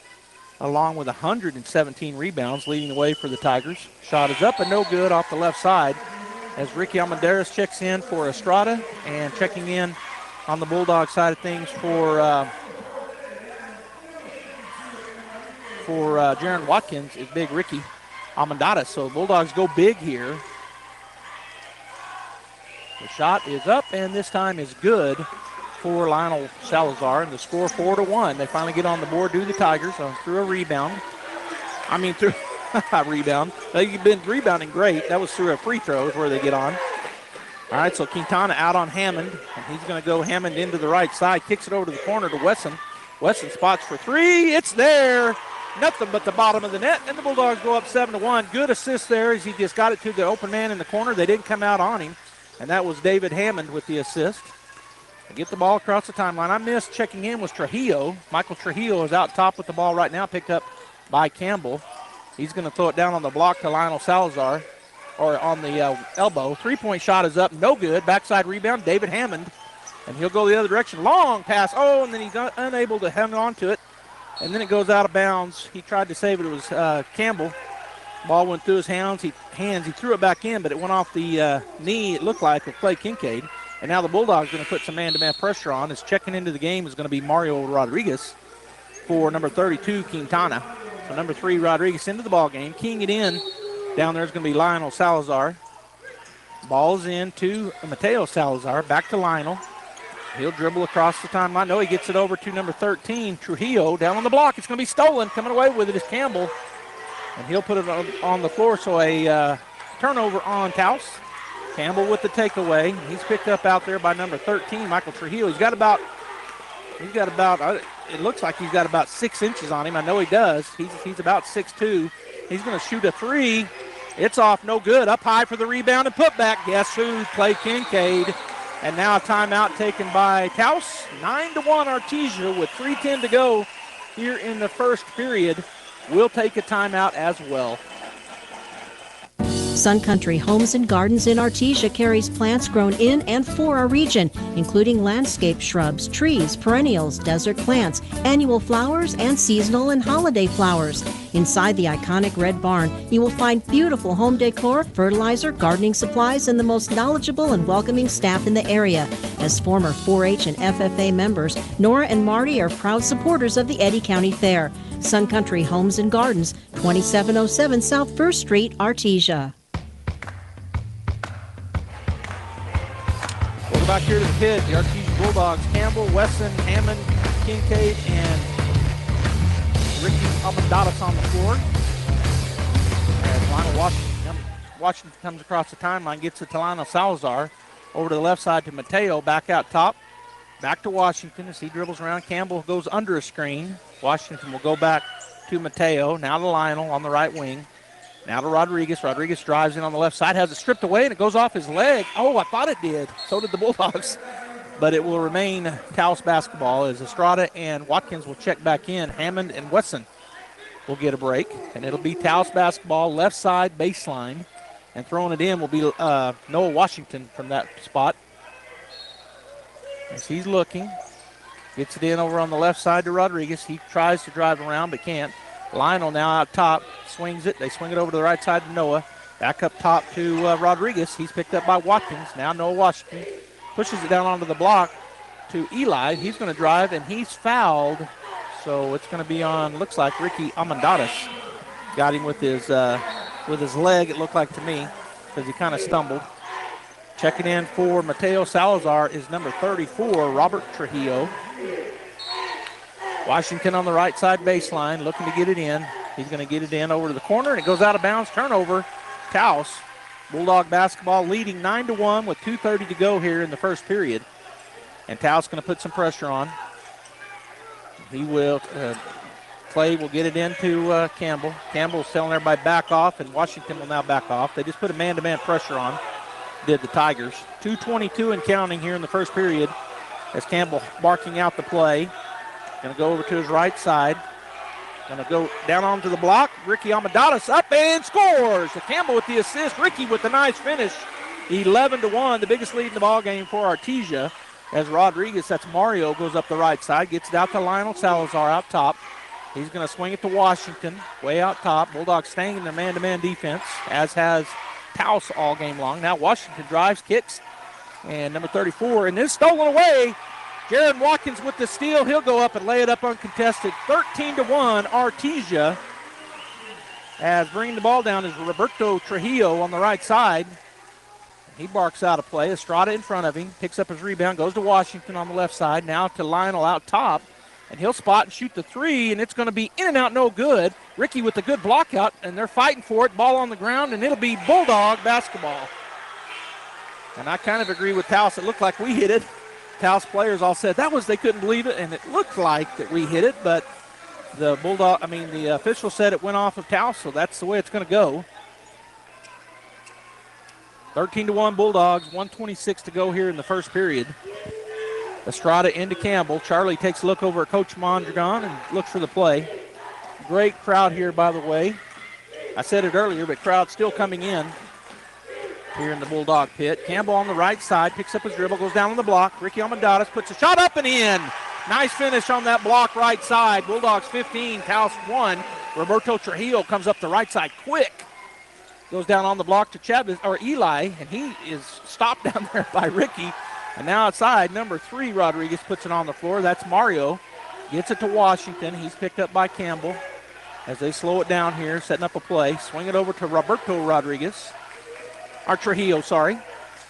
along with 117 rebounds, leading the way for the Tigers. Shot is up and no good off the left side as Ricky Almendarez checks in for Estrada, and checking in on the Bulldog side of things for Jaron Watkins is Big Ricky Almendarez. So Bulldogs go big here. The shot is up, and this time is good for Lionel Salazar, and the score 4-1. They finally get on the board, do the Tigers, through a rebound. Through a rebound. They've been rebounding great. That was through a free throw is where they get on. All right, so Quintana out on Hammond, and he's going to go Hammond into the right side, kicks it over to the corner to Wesson. Wesson spots for 3. It's there. Nothing but the bottom of the net, and the Bulldogs go up 7-1. Good assist there as he just got it to the open man in the corner. They didn't come out on him, and that was David Hammond with the assist. They get the ball across the timeline. I missed checking in was Trujillo. Michael Trujillo is out top with the ball right now, picked up by Campbell. He's going to throw it down on the block to Lionel Salazar, or on the elbow. 3-point shot is up, no good. Backside rebound, David Hammond, and he'll go the other direction. Long pass, and then he's unable to hang on to it, and then it goes out of bounds. He tried to save it. It was Campbell. Ball went through his hands. He threw it back in, but it went off the knee, it looked like, of Clay Kincaid. And now the Bulldogs are going to put some man-to-man pressure on. As checking into the game is going to be Mario Rodriguez for number 32, Quintana. So number 3, Rodriguez into the ball game. Keying it in. Down there is going to be Lionel Salazar. Ball's in to Mateo Salazar. Back to Lionel. He'll dribble across the timeline. No, he gets it over to number 13, Trujillo. Down on the block. It's going to be stolen. Coming away with it is Campbell. And he'll put it on the floor. So a turnover on Taos. Campbell with the takeaway. He's picked up out there by number 13, Michael Trujillo. He's got about, it looks like he's got about 6 inches on him. I know he does. He's about 6'2". He's going to shoot a 3. It's off, no good. Up high for the rebound and put back. Guess who? Clay Kincaid. And now a timeout taken by Taos. 9-1 Artesia with 3:10 to go here in the first period. We'll take a timeout as well. Sun Country Homes and Gardens in Artesia carries plants grown in and for our region, including landscape shrubs, trees, perennials, desert plants, annual flowers, and seasonal and holiday flowers. Inside the iconic red barn, you will find beautiful home decor, fertilizer, gardening supplies, and the most knowledgeable and welcoming staff in the area. As former 4-H and FFA members, Nora and Marty are proud supporters of the Eddy County Fair. Sun Country Homes and Gardens, 2707 South 1st Street, Artesia. We'll go back here to the pit. The Artesia Bulldogs, Campbell, Wesson, Hammond, Kincaid, and Ricky Almendarez on the floor. As Lionel Washington comes across the timeline, gets it to Lionel Salazar. Over to the left side to Mateo, back out top. Back to Washington as he dribbles around. Campbell goes under a screen. Washington will go back to Mateo. Now to Lionel on the right wing. Now to Rodriguez. Rodriguez drives in on the left side, has it stripped away, and it goes off his leg. Oh, I thought it did. So did the Bulldogs. But it will remain Taos basketball as Estrada and Watkins will check back in. Hammond and Wesson will get a break, and it'll be Taos basketball, left side baseline. And throwing it in will be Noah Washington from that spot. As he's looking, gets it in over on the left side to Rodriguez. He tries to drive around but can't. Lionel now out top, swings it. They swing it over to the right side to Noah. Back up top to Rodriguez. He's picked up by Watkins. Now Noah Washington pushes it down onto the block to Eli. He's going to drive, and he's fouled. So it's going to be on, looks like, Ricky Almendarez. Got him with his leg, it looked like to me, because he kind of stumbled. Checking in for Mateo Salazar is number 34, Robert Trujillo. Washington on the right side baseline, looking to get it in. He's going to get it in over to the corner, and it goes out of bounds. Turnover, Taos. Bulldog basketball leading 9-1 with 2:30 to go here in the first period. And Taos going to put some pressure on. He will, Clay will get it into Campbell. Campbell's telling everybody back off, and Washington will now back off. They just put a man-to-man pressure on. did the Tigers. 2:22 and counting here in the first period as Campbell barking out the play. Going to go over to his right side. Going to go down onto the block. Ricky Amadatis up and scores. Campbell with the assist. Ricky with the nice finish. 11-1, the biggest lead in the ball game for Artesia. As Rodriguez, that's Mario, goes up the right side. Gets it out to Lionel Salazar out top. He's going to swing it to Washington, way out top. Bulldogs staying in their man-to-man defense, as has Taos all game long. Now Washington drives, kicks, and number 34, and this stolen away. Jaron Watkins with the steal. He'll go up and lay it up uncontested. 13-1, Artesia. As bringing the ball down is Roberto Trujillo on the right side. He barks out a play. Estrada in front of him, picks up his rebound, goes to Washington on the left side. Now to Lionel out top, and he'll spot and shoot the three, and it's going to be in and out, no good. Ricky with a good block out, and they're fighting for it. Ball on the ground, and it'll be Bulldog basketball. And I kind of agree with Taos. It looked like we hit it. Taos players all said that was they couldn't believe it, and it looked like that we hit it, but the official said it went off of Taos, so that's the way it's going to go. 13-1 Bulldogs, 1:26 to go here in the first period. Estrada into Campbell. Charlie takes a look over at Coach Mondragon and looks for the play. Great crowd here, by the way. I said it earlier, but crowd still coming in here in the Bulldog pit. Campbell on the right side, picks up his dribble, goes down on the block. Ricky Almendares puts a shot up and in. Nice finish on that block right side. Bulldogs 15, Taos 1. Roberto Trujillo comes up the right side quick. Goes down on the block to Chavez, or Eli, and he is stopped down there by Ricky. And now outside, number 3, Rodriguez puts it on the floor. That's Mario. Gets it to Washington. He's picked up by Campbell as they slow it down here, setting up a play. Swing it over to Roberto Rodriguez. Or Trujillo, sorry.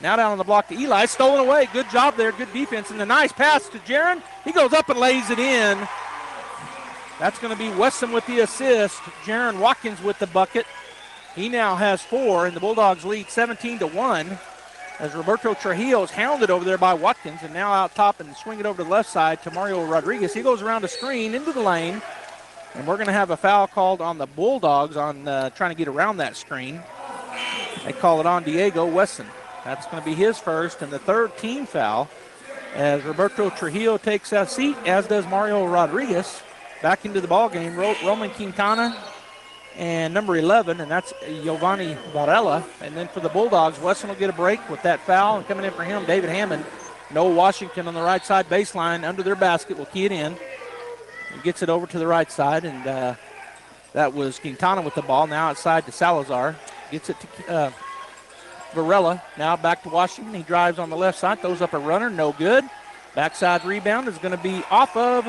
Now down on the block to Eli. Stolen away. Good job there. Good defense. And the nice pass to Jaron. He goes up and lays it in. That's going to be Wesson with the assist. Jaron Watkins with the bucket. He now has 4, and the Bulldogs lead 17-1 as Roberto Trujillo is hounded over there by Watkins, and now out top and swing it over to the left side to Mario Rodriguez. He goes around the screen into the lane, and we're going to have a foul called on the Bulldogs on trying to get around that screen. They call it on Diego Wesson. That's going to be his first and the third team foul as Roberto Trujillo takes a seat, as does Mario Rodriguez. Back into the ball game, Roman Quintana and number 11, and that's Giovanni Varela. And then for the Bulldogs, Wesson will get a break with that foul, and coming in for him, David Hammond. Noah Washington on the right side baseline under their basket will key it in. He gets it over to the right side, and that was Quintana with the ball. Now outside to Salazar. Gets it to Varela. Now back to Washington. He drives on the left side, throws up a runner, no good. Backside rebound is going to be off of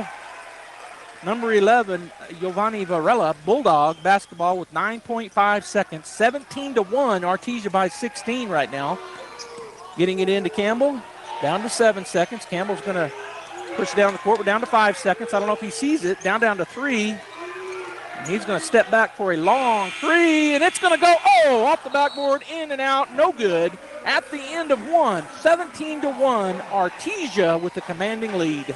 number 11, Giovanni Varela. Bulldog basketball with 9.5 seconds. 17-1, Artesia by 16 right now. Getting it into Campbell. Down to 7 seconds. Campbell's going to push it down the court. We're down to 5 seconds. I don't know if he sees it. Down to 3. And he's going to step back for a long 3, and it's going to go, off the backboard, in and out, no good. At the end of 1, 17-1, Artesia with the commanding lead.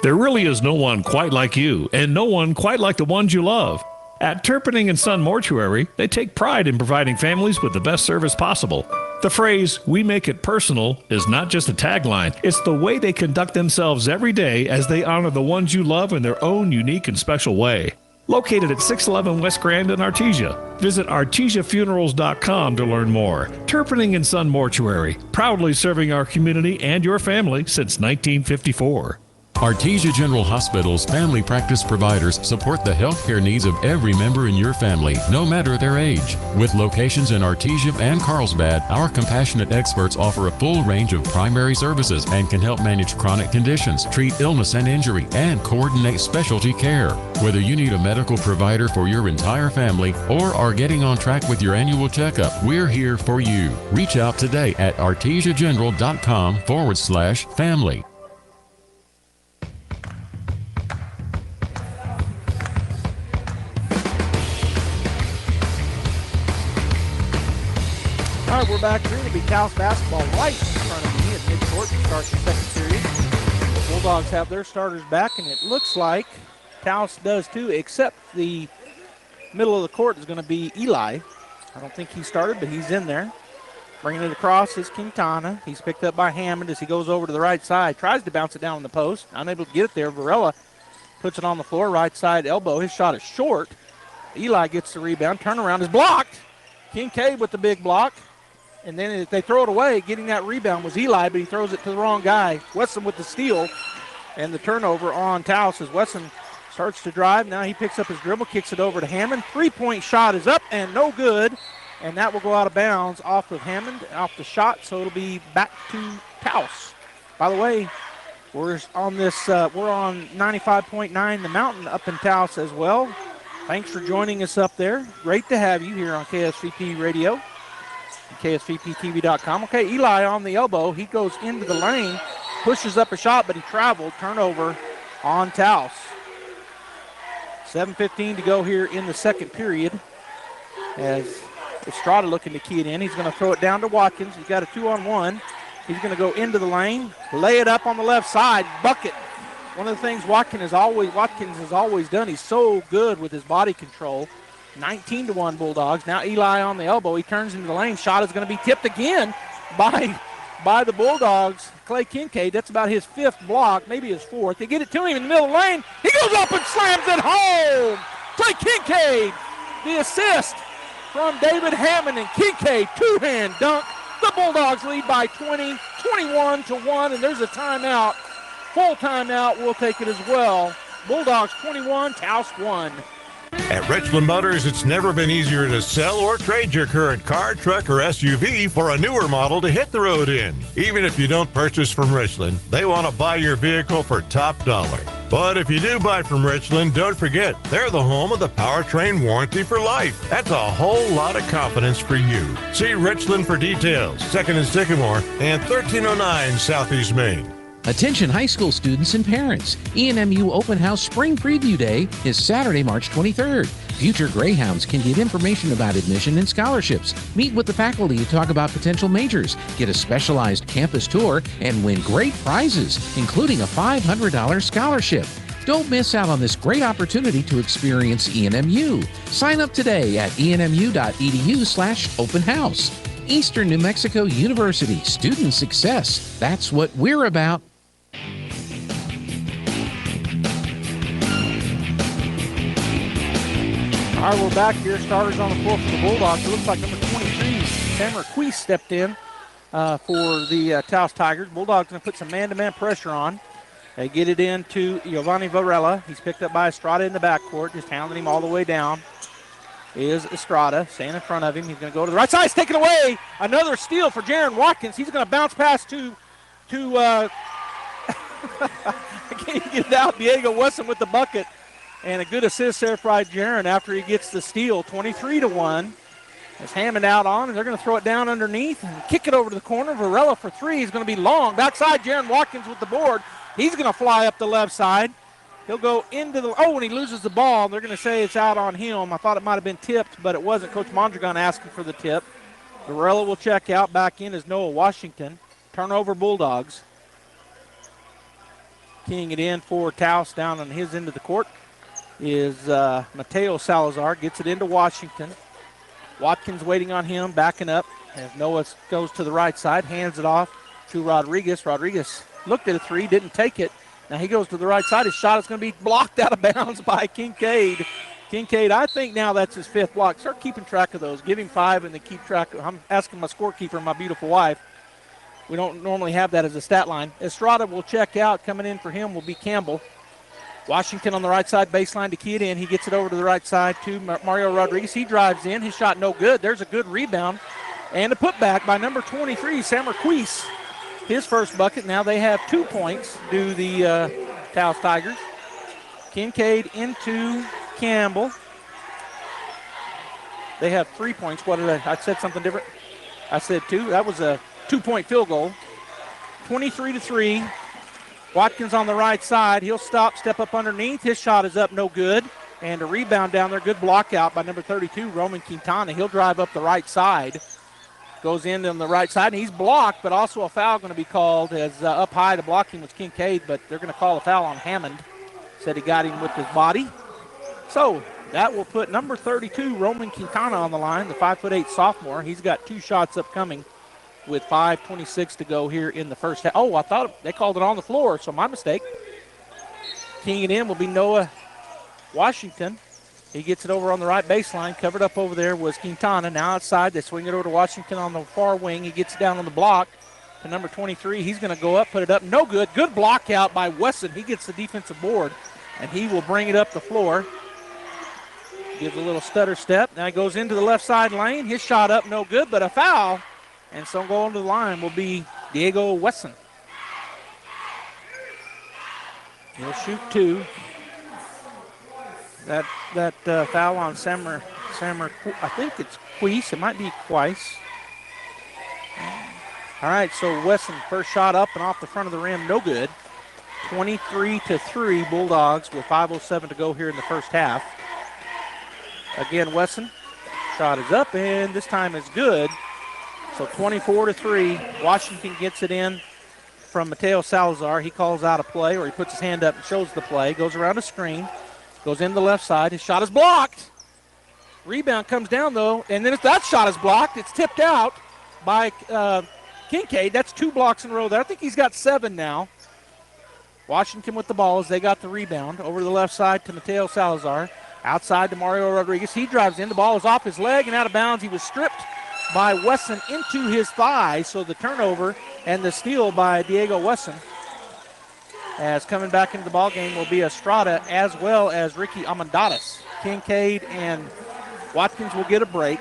There really is no one quite like you, and no one quite like the ones you love. At Turpinning and Son Mortuary, they take pride in providing families with the best service possible. The phrase, "we make it personal," is not just a tagline. It's the way they conduct themselves every day as they honor the ones you love in their own unique and special way. Located at 611 West Grand in Artesia. Visit artesiafunerals.com to learn more. Turpinning and Son Mortuary, proudly serving our community and your family since 1954. Artesia General Hospital's family practice providers support the healthcare needs of every member in your family, no matter their age. With locations in Artesia and Carlsbad, our compassionate experts offer a full range of primary services and can help manage chronic conditions, treat illness and injury, and coordinate specialty care. Whether you need a medical provider for your entire family or are getting on track with your annual checkup, we're here for you. Reach out today at artesiageneral.com/family. All right, we're back here. It'll be Taos basketball right in front of me at midcourt to start the second period. The Bulldogs have their starters back, and it looks like Taos does too, except the middle of the court is going to be Eli. I don't think he started, but he's in there. Bringing it across is Quintana. He's picked up by Hammond as he goes over to the right side. Tries to bounce it down on the post. Unable to get it there. Varela puts it on the floor. Right side elbow. His shot is short. Eli gets the rebound. Turnaround is blocked. Kincaid with the big block. And then if they throw it away, getting that rebound was Eli, but he throws it to the wrong guy. Wesson with the steal and the turnover on Taos as Wesson starts to drive. Now he picks up his dribble, kicks it over to Hammond. Three-point shot is up and no good. And that will go out of bounds off of Hammond, off the shot, so it'll be back to Taos. By the way, we're on 95.9 The Mountain up in Taos as well. Thanks for joining us up there. Great to have you here on KSVP Radio, KSVPTV.com. Okay, Eli on the elbow. He goes into the lane, pushes up a shot, but he traveled. Turnover on Taos. 7:15 to go here in the second period as Estrada looking to key it in. He's going to throw it down to Watkins. He's got a 2-on-1. He's going to go into the lane, lay it up on the left side, bucket. One of the things Watkins has always done, he's so good with his body control. 19-1 Bulldogs. Now Eli on the elbow. He turns into the lane. Shot is going to be tipped again by the Bulldogs. Clay Kincaid, that's about his fifth block, maybe his fourth. They get it to him in the middle of the lane. He goes up and slams it home. Clay Kincaid, the assist from David Hammond, and Kincaid, two-hand dunk. The Bulldogs lead by 20, 21-1, and there's a timeout. Full timeout, we'll take it as well. Bulldogs 21, Taos 1. At Richland Motors, it's never been easier to sell or trade your current car, truck, or SUV for a newer model to hit the road in. Even if you don't purchase from Richland, they want to buy your vehicle for top dollar. But if you do buy from Richland, don't forget, they're the home of the powertrain warranty for life. That's a whole lot of confidence for you. See Richland for details. 2nd and Sycamore and 1309 Southeast Main. Attention high school students and parents. ENMU Open House Spring Preview Day is Saturday, March 23rd. Future Greyhounds can get information about admission and scholarships, meet with the faculty to talk about potential majors, get a specialized campus tour, and win great prizes, including a $500 scholarship. Don't miss out on this great opportunity to experience ENMU. Sign up today at enmu.edu/open house. Eastern New Mexico University, student success. That's what we're about. All right, we're back here. Starters on the floor for the Bulldogs. It looks like number 23, Sam Marquis, stepped in for the Taos Tigers. Bulldogs going to put some man-to-man pressure on. They get it into Giovanni Varela. He's picked up by Estrada in the backcourt, just hounding him all the way down. Is Estrada staying in front of him. He's going to go to the right side. He's taken away. Another steal for Jaron Watkins. He's going to bounce pass to I can't even get it out. Diego Wesson with the bucket. And a good assist there by Jaron after he gets the steal. 23-1. It's Hammond out on, and they're going to throw it down underneath and kick it over to the corner. Varela for three. He's going to be long. Backside, Jaron Watkins with the board. He's going to fly up the left side. He'll go into the, and he loses the ball. They're going to say it's out on him. I thought it might have been tipped, but it wasn't. Coach Mondragon asking for the tip. Varela will check out. Back in is Noah Washington. Turnover Bulldogs. Keying it in for Taos down on his end of the court is Mateo Salazar. Gets it into Washington. Watkins waiting on him, backing up. As Noah goes to the right side, hands it off to Rodriguez. Rodriguez looked at a three, didn't take it. Now he goes to the right side. His shot is going to be blocked out of bounds by Kincaid. Kincaid, I think now that's his fifth block. Start keeping track of those. Give him five and then keep track. I'm asking my scorekeeper, my beautiful wife. We don't normally have that as a stat line. Estrada will check out. Coming in for him will be Campbell. Washington on the right side baseline to key it in. He gets it over to the right side to Mario Rodriguez. He drives in. His shot no good. There's a good rebound. And a putback by number 23, Sam Marquis. His first bucket. Now they have 2 points, do the Taos Tigers. Kincaid into Campbell. They have 3 points. What did I said something different? I said two. That was a 2-point field goal. 23-3. Watkins on the right side. He'll step up underneath. His shot is up, no good. And a rebound down there. Good block out by number 32, Roman Quintana. He'll drive up the right side. Goes in on the right side, and he's blocked, but also a foul going to be called as up high. The blocking was Kincaid, but they're going to call a foul on Hammond. Said he got him with his body. So that will put number 32, Roman Quintana, on the line, the 5'8" sophomore. He's got 2 shots upcoming with 5:26 to go here in the first half. Oh, I thought they called it on the floor, so my mistake. Keying it in will be Noah Washington. He gets it over on the right baseline. Covered up over there was Quintana. Now outside, they swing it over to Washington on the far wing. He gets it down on the block to number 23. He's going to go up, put it up. No good. Good block out by Wesson. He gets the defensive board, and he will bring it up the floor. Gives a little stutter step. Now he goes into the left side lane. His shot up, no good, but a foul. And so going to the line will be Diego Wesson. He'll shoot 2. That foul on Sammer, I think it's Queese. It might be Queiss. All right, so Wesson, first shot up and off the front of the rim, no good. 23-3 Bulldogs with 5:07 to go here in the first half. Again, Wesson, shot is up, and this time is good. So 24-3, Washington gets it in from Mateo Salazar. He calls out a play, or he puts his hand up and shows the play. Goes around a screen, goes in the left side. His shot is blocked. Rebound comes down, though, and then if that shot is blocked, it's tipped out by Kincaid. That's 2 blocks in a row there. I think he's got 7 now. Washington with the ball as they got the rebound. Over to the left side to Mateo Salazar. Outside to Mario Rodriguez. He drives in. The ball is off his leg and out of bounds. He was stripped by Wesson into his thigh. So the turnover and the steal by Diego Wesson. As coming back into the ball game will be Estrada as well as Ricky Amendadas. Kincaid and Watkins will get a break.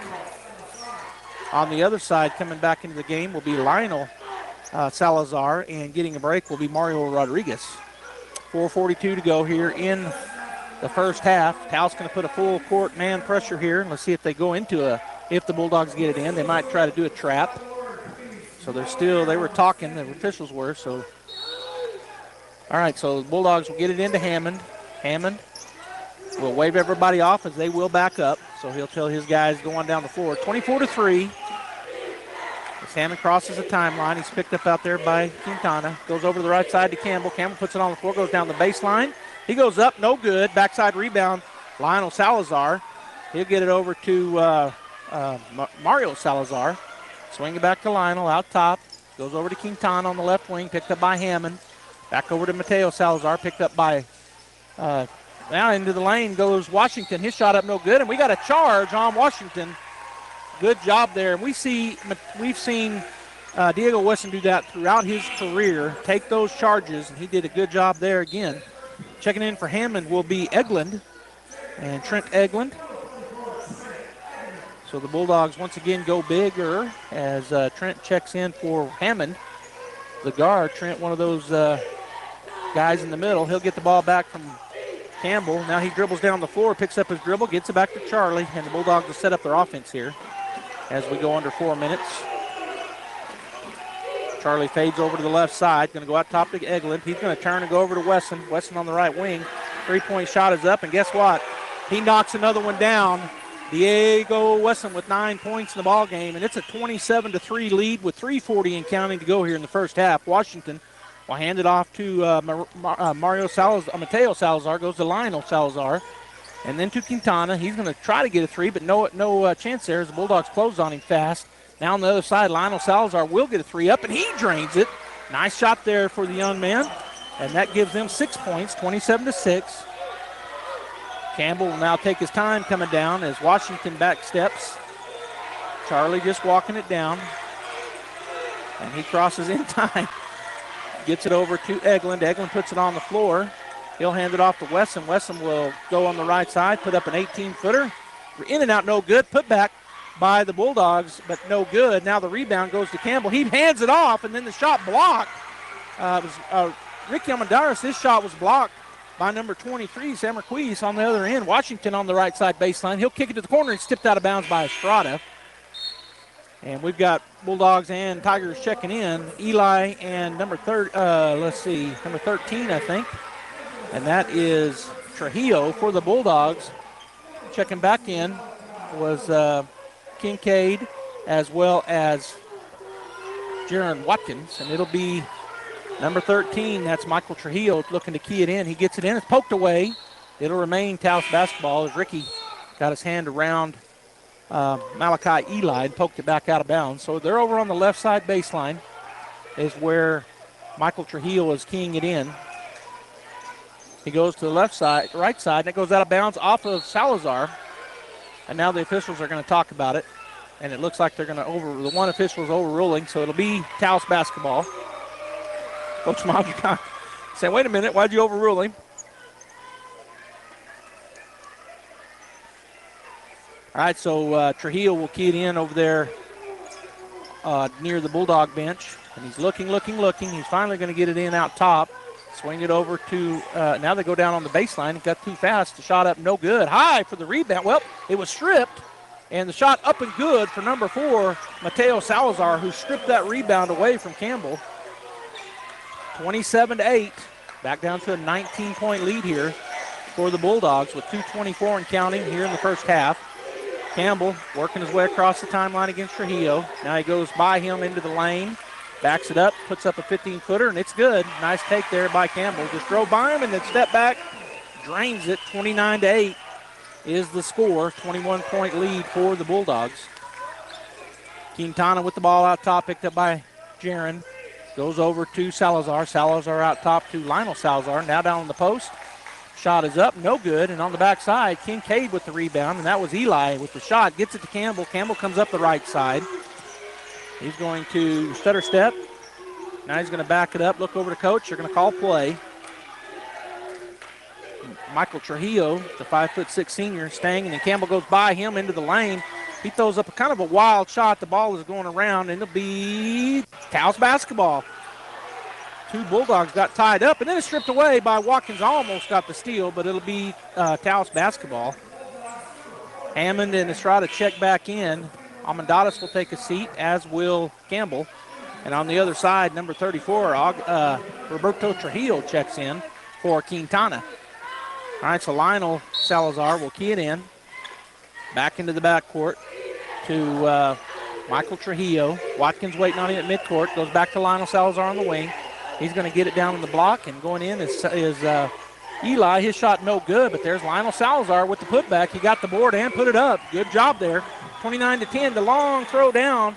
On the other side, coming back into the game will be Lionel Salazar, and getting a break will be Mario Rodriguez. 4:42 to go here in the first half. Taos going to put a full court man pressure here. Let's see if they go into if the Bulldogs get it in. They might try to do a trap. So they were talking, the officials were, so. All right, so the Bulldogs will get it into Hammond. Hammond will wave everybody off as they will back up. So he'll tell his guys go on down the floor. 24-3. As Hammond crosses the timeline, he's picked up out there by Quintana. Goes over to the right side to Campbell. Campbell puts it on the floor, goes down the baseline. He goes up, no good. Backside rebound, Lionel Salazar. He'll get it over to Mario Salazar. Swing it back to Lionel out top. Goes over to Quintana on the left wing, picked up by Hammond. Back over to Mateo Salazar, picked up by, now into the lane goes Washington. His shot up, no good, and we got a charge on Washington. Good job there. We've seen Diego Wesson do that throughout his career, take those charges, and he did a good job there again. Checking in for Hammond will be Eglund, and Trent Eglund. So the Bulldogs once again go bigger as Trent checks in for Hammond. The guard, Trent, one of those guys in the middle. He'll get the ball back from Campbell. Now he dribbles down the floor, picks up his dribble, gets it back to Charlie, and the Bulldogs will set up their offense here as we go under 4 minutes. Charlie fades over to the left side, going to go out top to Eglund. He's going to turn and go over to Wesson. Wesson on the right wing. 3-point shot is up, and guess what? He knocks another one down. Diego Wesson with 9 points in the ball game, and it's a 27-3 lead with 3:40 and counting to go here in the first half. Washington will hand it off to Mario Salazar. Mateo Salazar goes to Lionel Salazar, and then to Quintana. He's going to try to get a 3, but no chance there as the Bulldogs close on him fast. Now on the other side, Lionel Salazar will get a 3 up, and he drains it. Nice shot there for the young man, and that gives them 6 points, 27-6. Campbell will now take his time coming down as Washington back steps. Charlie just walking it down, and he crosses in time. Gets it over to Eglund. Eglund puts it on the floor. He'll hand it off to Wesson. Wesson will go on the right side, put up an 18-footer. In and out, no good. Put back by the Bulldogs, but no good. Now the rebound goes to Campbell. He hands it off, and then the shot blocked. Ricky Almendares, his shot was blocked by number 23, Sam Marquise, on the other end. Washington on the right side baseline. He'll kick it to the corner and tipped out of bounds by Estrada. And we've got Bulldogs and Tigers checking in. Eli and number 13, I think. And that is Trujillo for the Bulldogs. Checking back in was Kincaid as well as Jaron Watkins. And it'll be number 13, that's Michael Trujillo looking to key it in. He gets it in. It's poked away. It'll remain Taos basketball as Ricky got his hand around Malachi Eli and poked it back out of bounds. So they're over on the left side baseline is where Michael Trujillo is keying it in. He goes to the right side, and it goes out of bounds off of Salazar. And now the officials are going to talk about it. And it looks like they're going to the one official is overruling, so it'll be Taos basketball. Coach Mondragon saying, wait a minute, why'd you overrule him? All right, so Trujillo will key it in over there near the Bulldog bench. And he's looking. He's finally going to get it in out top. Swing it over to, now they go down on the baseline. It got too fast. The shot up, no good. High for the rebound. Well, it was stripped. And the shot up and good for number 4, Mateo Salazar, who stripped that rebound away from Campbell. 27-8. Back down to a 19-point lead here for the Bulldogs with 2:24 and counting here in the first half. Campbell working his way across the timeline against Trujillo. Now he goes by him into the lane. Backs it up, puts up a 15-footer, and it's good. Nice take there by Campbell. Just drove by him and then step back, drains it. 29-8 is the score. 21-point lead for the Bulldogs. Quintana with the ball out top, picked up by Jaron. Goes over to Salazar. Salazar out top to Lionel Salazar. Now down on the post. Shot is up, no good. And on the backside, Kincaid with the rebound, and that was Eli with the shot. Gets it to Campbell. Campbell comes up the right side. He's going to stutter step. Now he's going to back it up, look over to coach. They're going to call play. Michael Trujillo, the 5'6" senior, staying, and then Campbell goes by him into the lane. He throws up a kind of a wild shot. The ball is going around, and it'll be Taos basketball. 2 Bulldogs got tied up, and then it's stripped away by Watkins. Almost got the steal, but it'll be Taos basketball. Hammond and Estrada check back in. Almendadas will take a seat, as will Campbell. And on the other side, number 34, Roberto Trujillo checks in for Quintana. All right, so Lionel Salazar will key it in. Back into the backcourt to Michael Trujillo. Watkins waiting on him at midcourt. Goes back to Lionel Salazar on the wing. He's going to get it down on the block, and going in is Eli. His shot no good, but there's Lionel Salazar with the putback. He got the board and put it up. Good job there. 29-10. The long throw down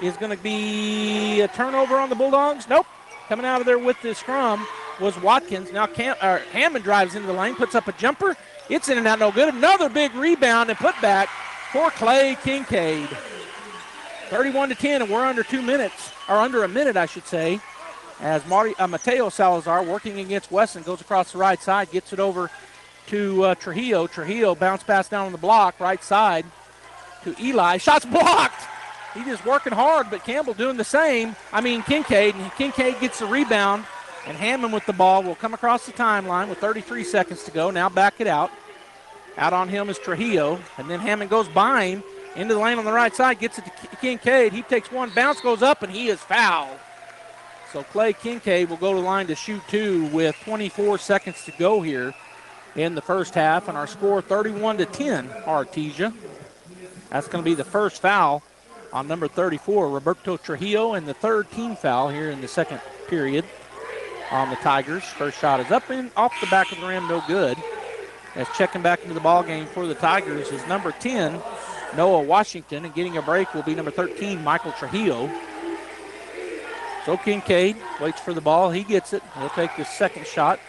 is going to be a turnover on the Bulldogs. Nope. Coming out of there with the scrum was Watkins. Now Hammond drives into the lane, puts up a jumper. It's in and out, no good. Another big rebound and putback for Clay Kincaid. 31-10, and we're under 2 minutes, or under a minute, I should say, as Mateo Salazar working against Wesson goes across the right side, gets it over to Trujillo. Trujillo bounce pass down on the block, right side to Eli. Shot's blocked. He's just working hard, but Campbell doing the same. Kincaid, and Kincaid gets the rebound, and Hammond with the ball will come across the timeline with 33 seconds to go. Now back it out. Out on him is Trujillo, and then Hammond goes by him into the lane on the right side, gets it to Kincaid. He takes one, bounce goes up, and he is fouled. So Clay Kincaid will go to the line to shoot 2 with 24 seconds to go here in the first half, and our score 31-10, Artesia. That's going to be the first foul on number 34, Roberto Trujillo, and the third team foul here in the second period on the Tigers. First shot is up and off the back of the rim, no good. As checking back into the ball game for the Tigers is number 10, Noah Washington, and getting a break will be number 13, Michael Trujillo. So Kincaid waits for the ball. He gets it. He'll take the second shot.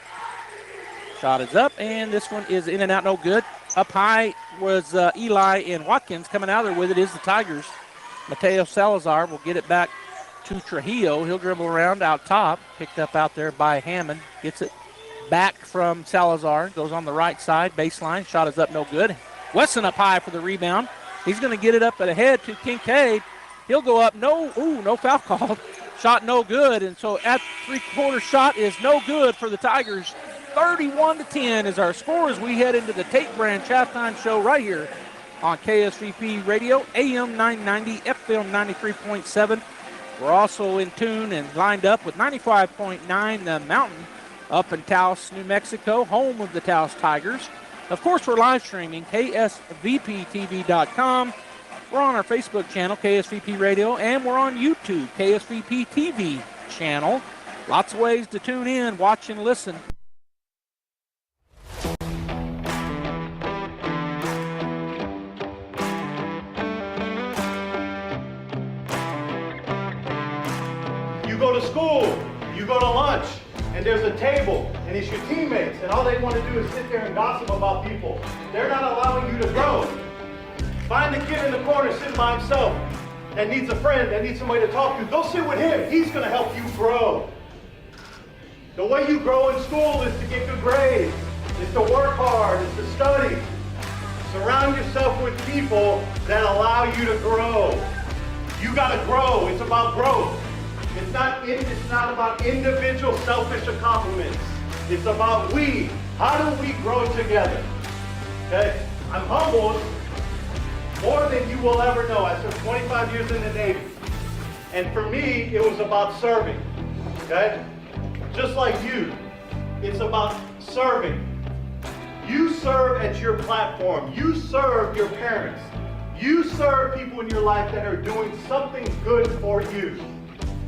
Shot is up, and this one is in and out, no good. Up high was Eli, and Watkins coming out there with it is the Tigers. Mateo Salazar will get it back to Trujillo. He'll dribble around out top. Picked up out there by Hammond. Gets it back from Salazar. Goes on the right side. Baseline. Shot is up, no good. Wesson up high for the rebound. He's going to get it up at ahead to Kincaid. He'll go up. No foul called. Shot no good. And so at three-quarter shot is no good for the Tigers. 31-10 is our score as we head into the Tate Branch halftime show right here on KSVP Radio, AM 990, FM 93.7. We're also in tune and lined up with 95.9 The Mountain up in Taos, New Mexico, home of the Taos Tigers. Of course, we're live streaming KSVPTV.com. We're on our Facebook channel, KSVP Radio, and we're on YouTube, KSVP TV channel. Lots of ways to tune in, watch, and listen. and there's a table, and it's your teammates, and all they want to do is sit there and gossip about people. They're not allowing you to grow. Find the kid in the corner sitting by himself that needs a friend, that needs somebody to talk to. Go sit with him. He's going to help you grow. The way you grow in school is to get good grades. It's to work hard. It's to study. Surround yourself with people that allow you to grow. You got to grow. It's about growth. It's not about individual selfish accomplishments. It's about we. How do we grow together? Okay? I'm humbled more than you will ever know. I served 25 years in the Navy. And for me, it was about serving. Okay? Just like you. It's about serving. You serve at your platform. You serve your parents. You serve people in your life that are doing something good for you.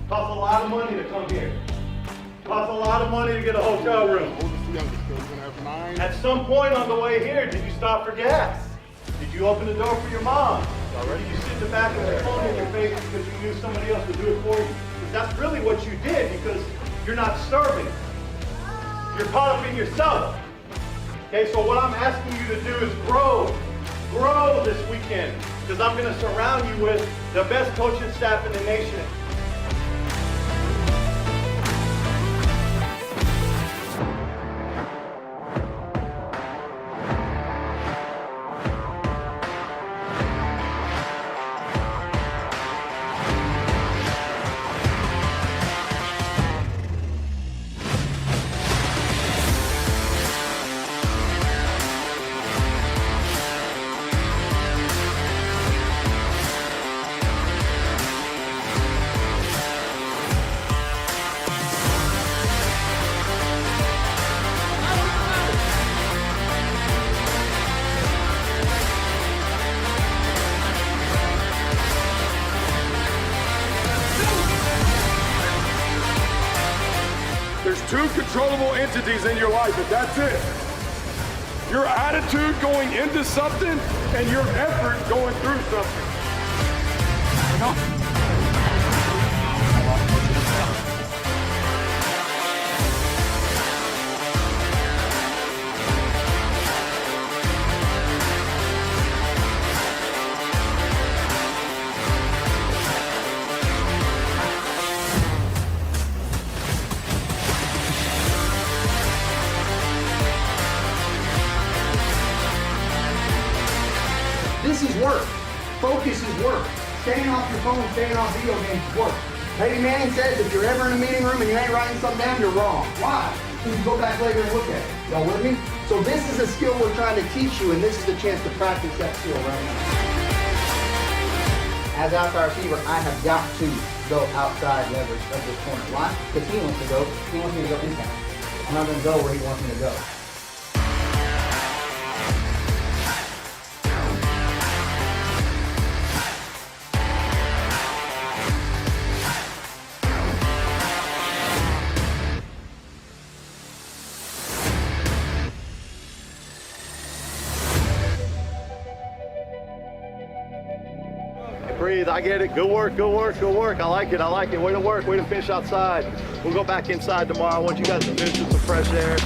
Costs a lot of money to come here. Costs a lot of money to get a hotel room. At some point on the way here, did you stop for gas? Did you open the door for your mom? Did you sit in the back with your phone in your face because you knew somebody else would do it for you? Because that's really what you did, because you're not serving. You're caught up in yourself. Okay, so what I'm asking you to do is grow. Grow this weekend, because I'm going to surround you with the best coaching staff in the nation. There's two controllable entities in your life, and that's it. Your attitude going into something and your effort going through something. This is work. Focus is work. Staying off your phone, staying off video games is work. Peyton Manning says if you're ever in a meeting room and you ain't writing something down, you're wrong. Why? Because you go back later and look at it. Y'all with me? So this is a skill we're trying to teach you, and this is the chance to practice that skill right now. As outside receiver, I have got to go outside leverage of this corner. Why? Because he wants to go. He wants me to go inside. I'm not going to go where he wants me to go. Breathe, I get it. Good work, good work, good work. I like it, I like it. Way to work, way to finish outside. We'll go back inside tomorrow. I want you guys to finish with some fresh air.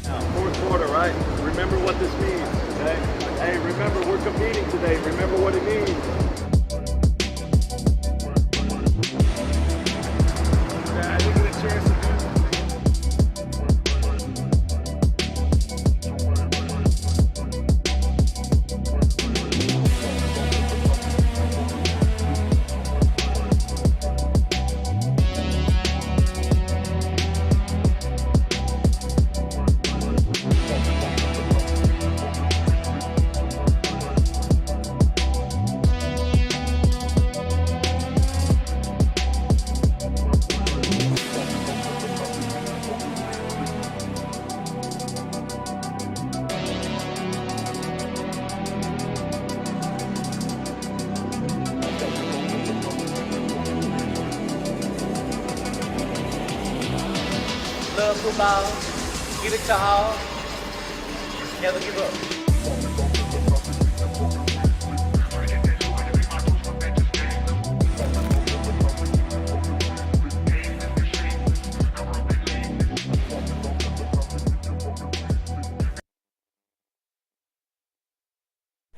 Now, fourth quarter, right? Remember what this means, okay? Hey, remember we're competing today. Remember what it means. Yeah, I didn't get a chance to do. Love football, get it to all, never give up.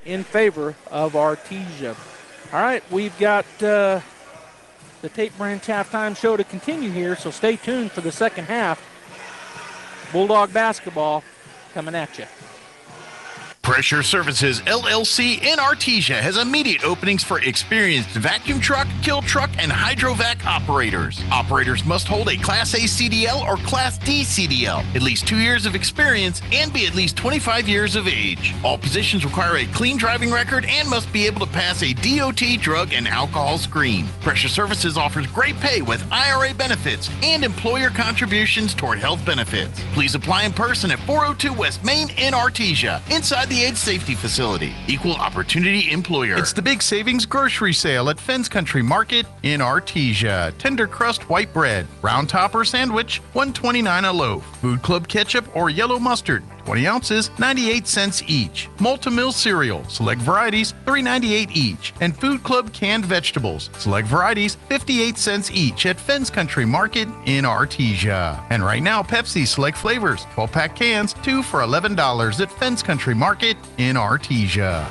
in favor of Artesia. All right, we've got the Tape Branch halftime show to continue here, so stay tuned for the second half. Bulldog basketball coming at you. Pressure Services LLC in Artesia has immediate openings for experienced vacuum truck, kill truck, and hydrovac operators. Operators must hold a Class A CDL or Class D CDL, at least 2 years of experience, and be at least 25 years of age. All positions require a clean driving record and must be able to pass a DOT drug and alcohol screen. Pressure Services offers great pay with IRA benefits and employer contributions toward health benefits. Please apply in person at 402 West Main in Artesia, inside the Age Safety Facility. Equal Opportunity Employer. It's the Big Savings Grocery Sale at Fens Country Market in Artesia. Tender crust white bread, round topper sandwich, $1.29 a loaf. Food Club ketchup or yellow mustard, 20 ounces, 98 cents each. Multi-Mill cereal, select varieties, $3.98 each. And Food Club canned vegetables, select varieties, 58 cents each at Fens Country Market in Artesia. And right now, Pepsi select flavors, 12-pack cans, 2 for $11 at Fens Country Market in Artesia.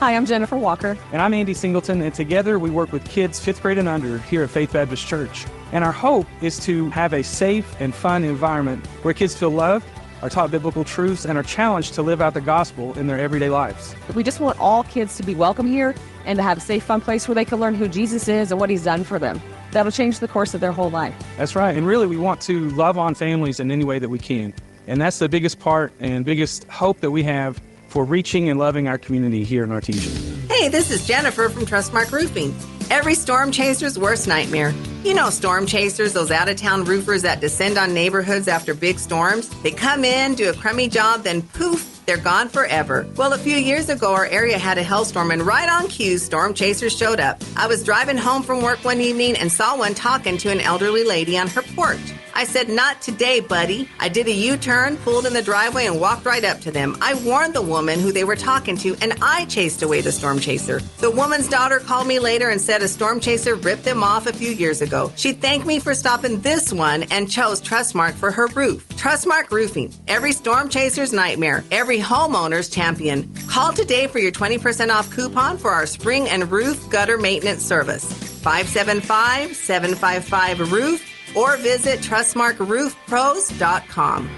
Hi, I'm Jennifer Walker. And I'm Andy Singleton, and together we work with kids 5th grade and under here at Faith Baptist Church. And our hope is to have a safe and fun environment where kids feel loved, are taught biblical truths, and are challenged to live out the gospel in their everyday lives. We just want all kids to be welcome here and to have a safe, fun place where they can learn who Jesus is and what he's done for them. That'll change the course of their whole life. That's right. And really, we want to love on families in any way that we can. And that's the biggest part and biggest hope that we have for reaching and loving our community here in Artesia. Hey, this is Jennifer from Trustmark Roofing. Every storm chaser's worst nightmare. You know storm chasers, those out-of-town roofers that descend on neighborhoods after big storms. They come in, do a crummy job, then poof, they're gone forever. Well, a few years ago, our area had a hailstorm, and right on cue, storm chasers showed up. I was driving home from work one evening and saw one talking to an elderly lady on her porch. I said, "Not today, buddy." I did a U-turn, pulled in the driveway, and walked right up to them. I warned the woman who they were talking to, and I chased away the storm chaser. The woman's daughter called me later and said a storm chaser ripped them off a few years ago. She thanked me for stopping this one and chose Trustmark for her roof. Trustmark Roofing, every storm chaser's nightmare, every homeowner's champion. Call today for your 20% off coupon for our spring and roof gutter maintenance service. 575-755-ROOF or visit TrustmarkRoofPros.com.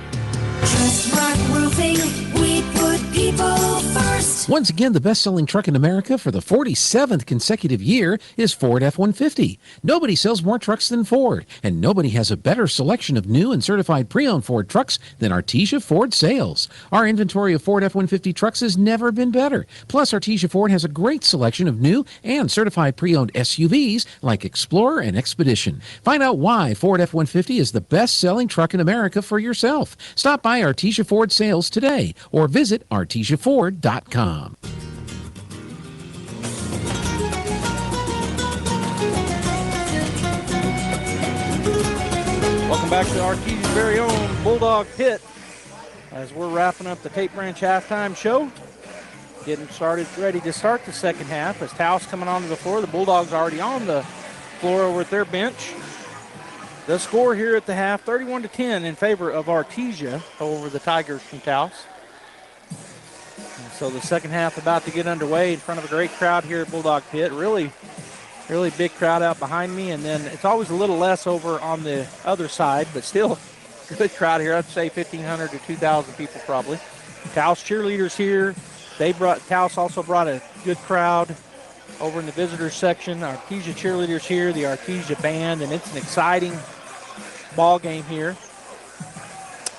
Trustmark Roofing, we put people first. Once again, the best-selling truck in America for the 47th consecutive year is Ford F-150. Nobody sells more trucks than Ford, and nobody has a better selection of new and certified pre-owned Ford trucks than Artesia Ford Sales. Our inventory of Ford F-150 trucks has never been better. Plus, Artesia Ford has a great selection of new and certified pre-owned SUVs like Explorer and Expedition. Find out why Ford F-150 is the best-selling truck in America for yourself. Stop by Artesia Ford Sales today or visit artesiaford.com. Welcome back to Artesia's very own Bulldog Pit as we're wrapping up the Tape Branch halftime show. Getting started, ready to start the second half as Taos coming onto the floor. The Bulldogs already on the floor over at their bench. The score here at the half, 31-10 in favor of Artesia over the Tigers from Taos. And so the second half about to get underway in front of a great crowd here at Bulldog Pit. Really big crowd out behind me, and then it's always a little less over on the other side, but still a good crowd here. I'd say 1,500 to 2,000 people probably. Taos cheerleaders here. Taos also brought a good crowd over in the visitors section. Artesia cheerleaders here, the Artesia band, and it's an exciting ball game here.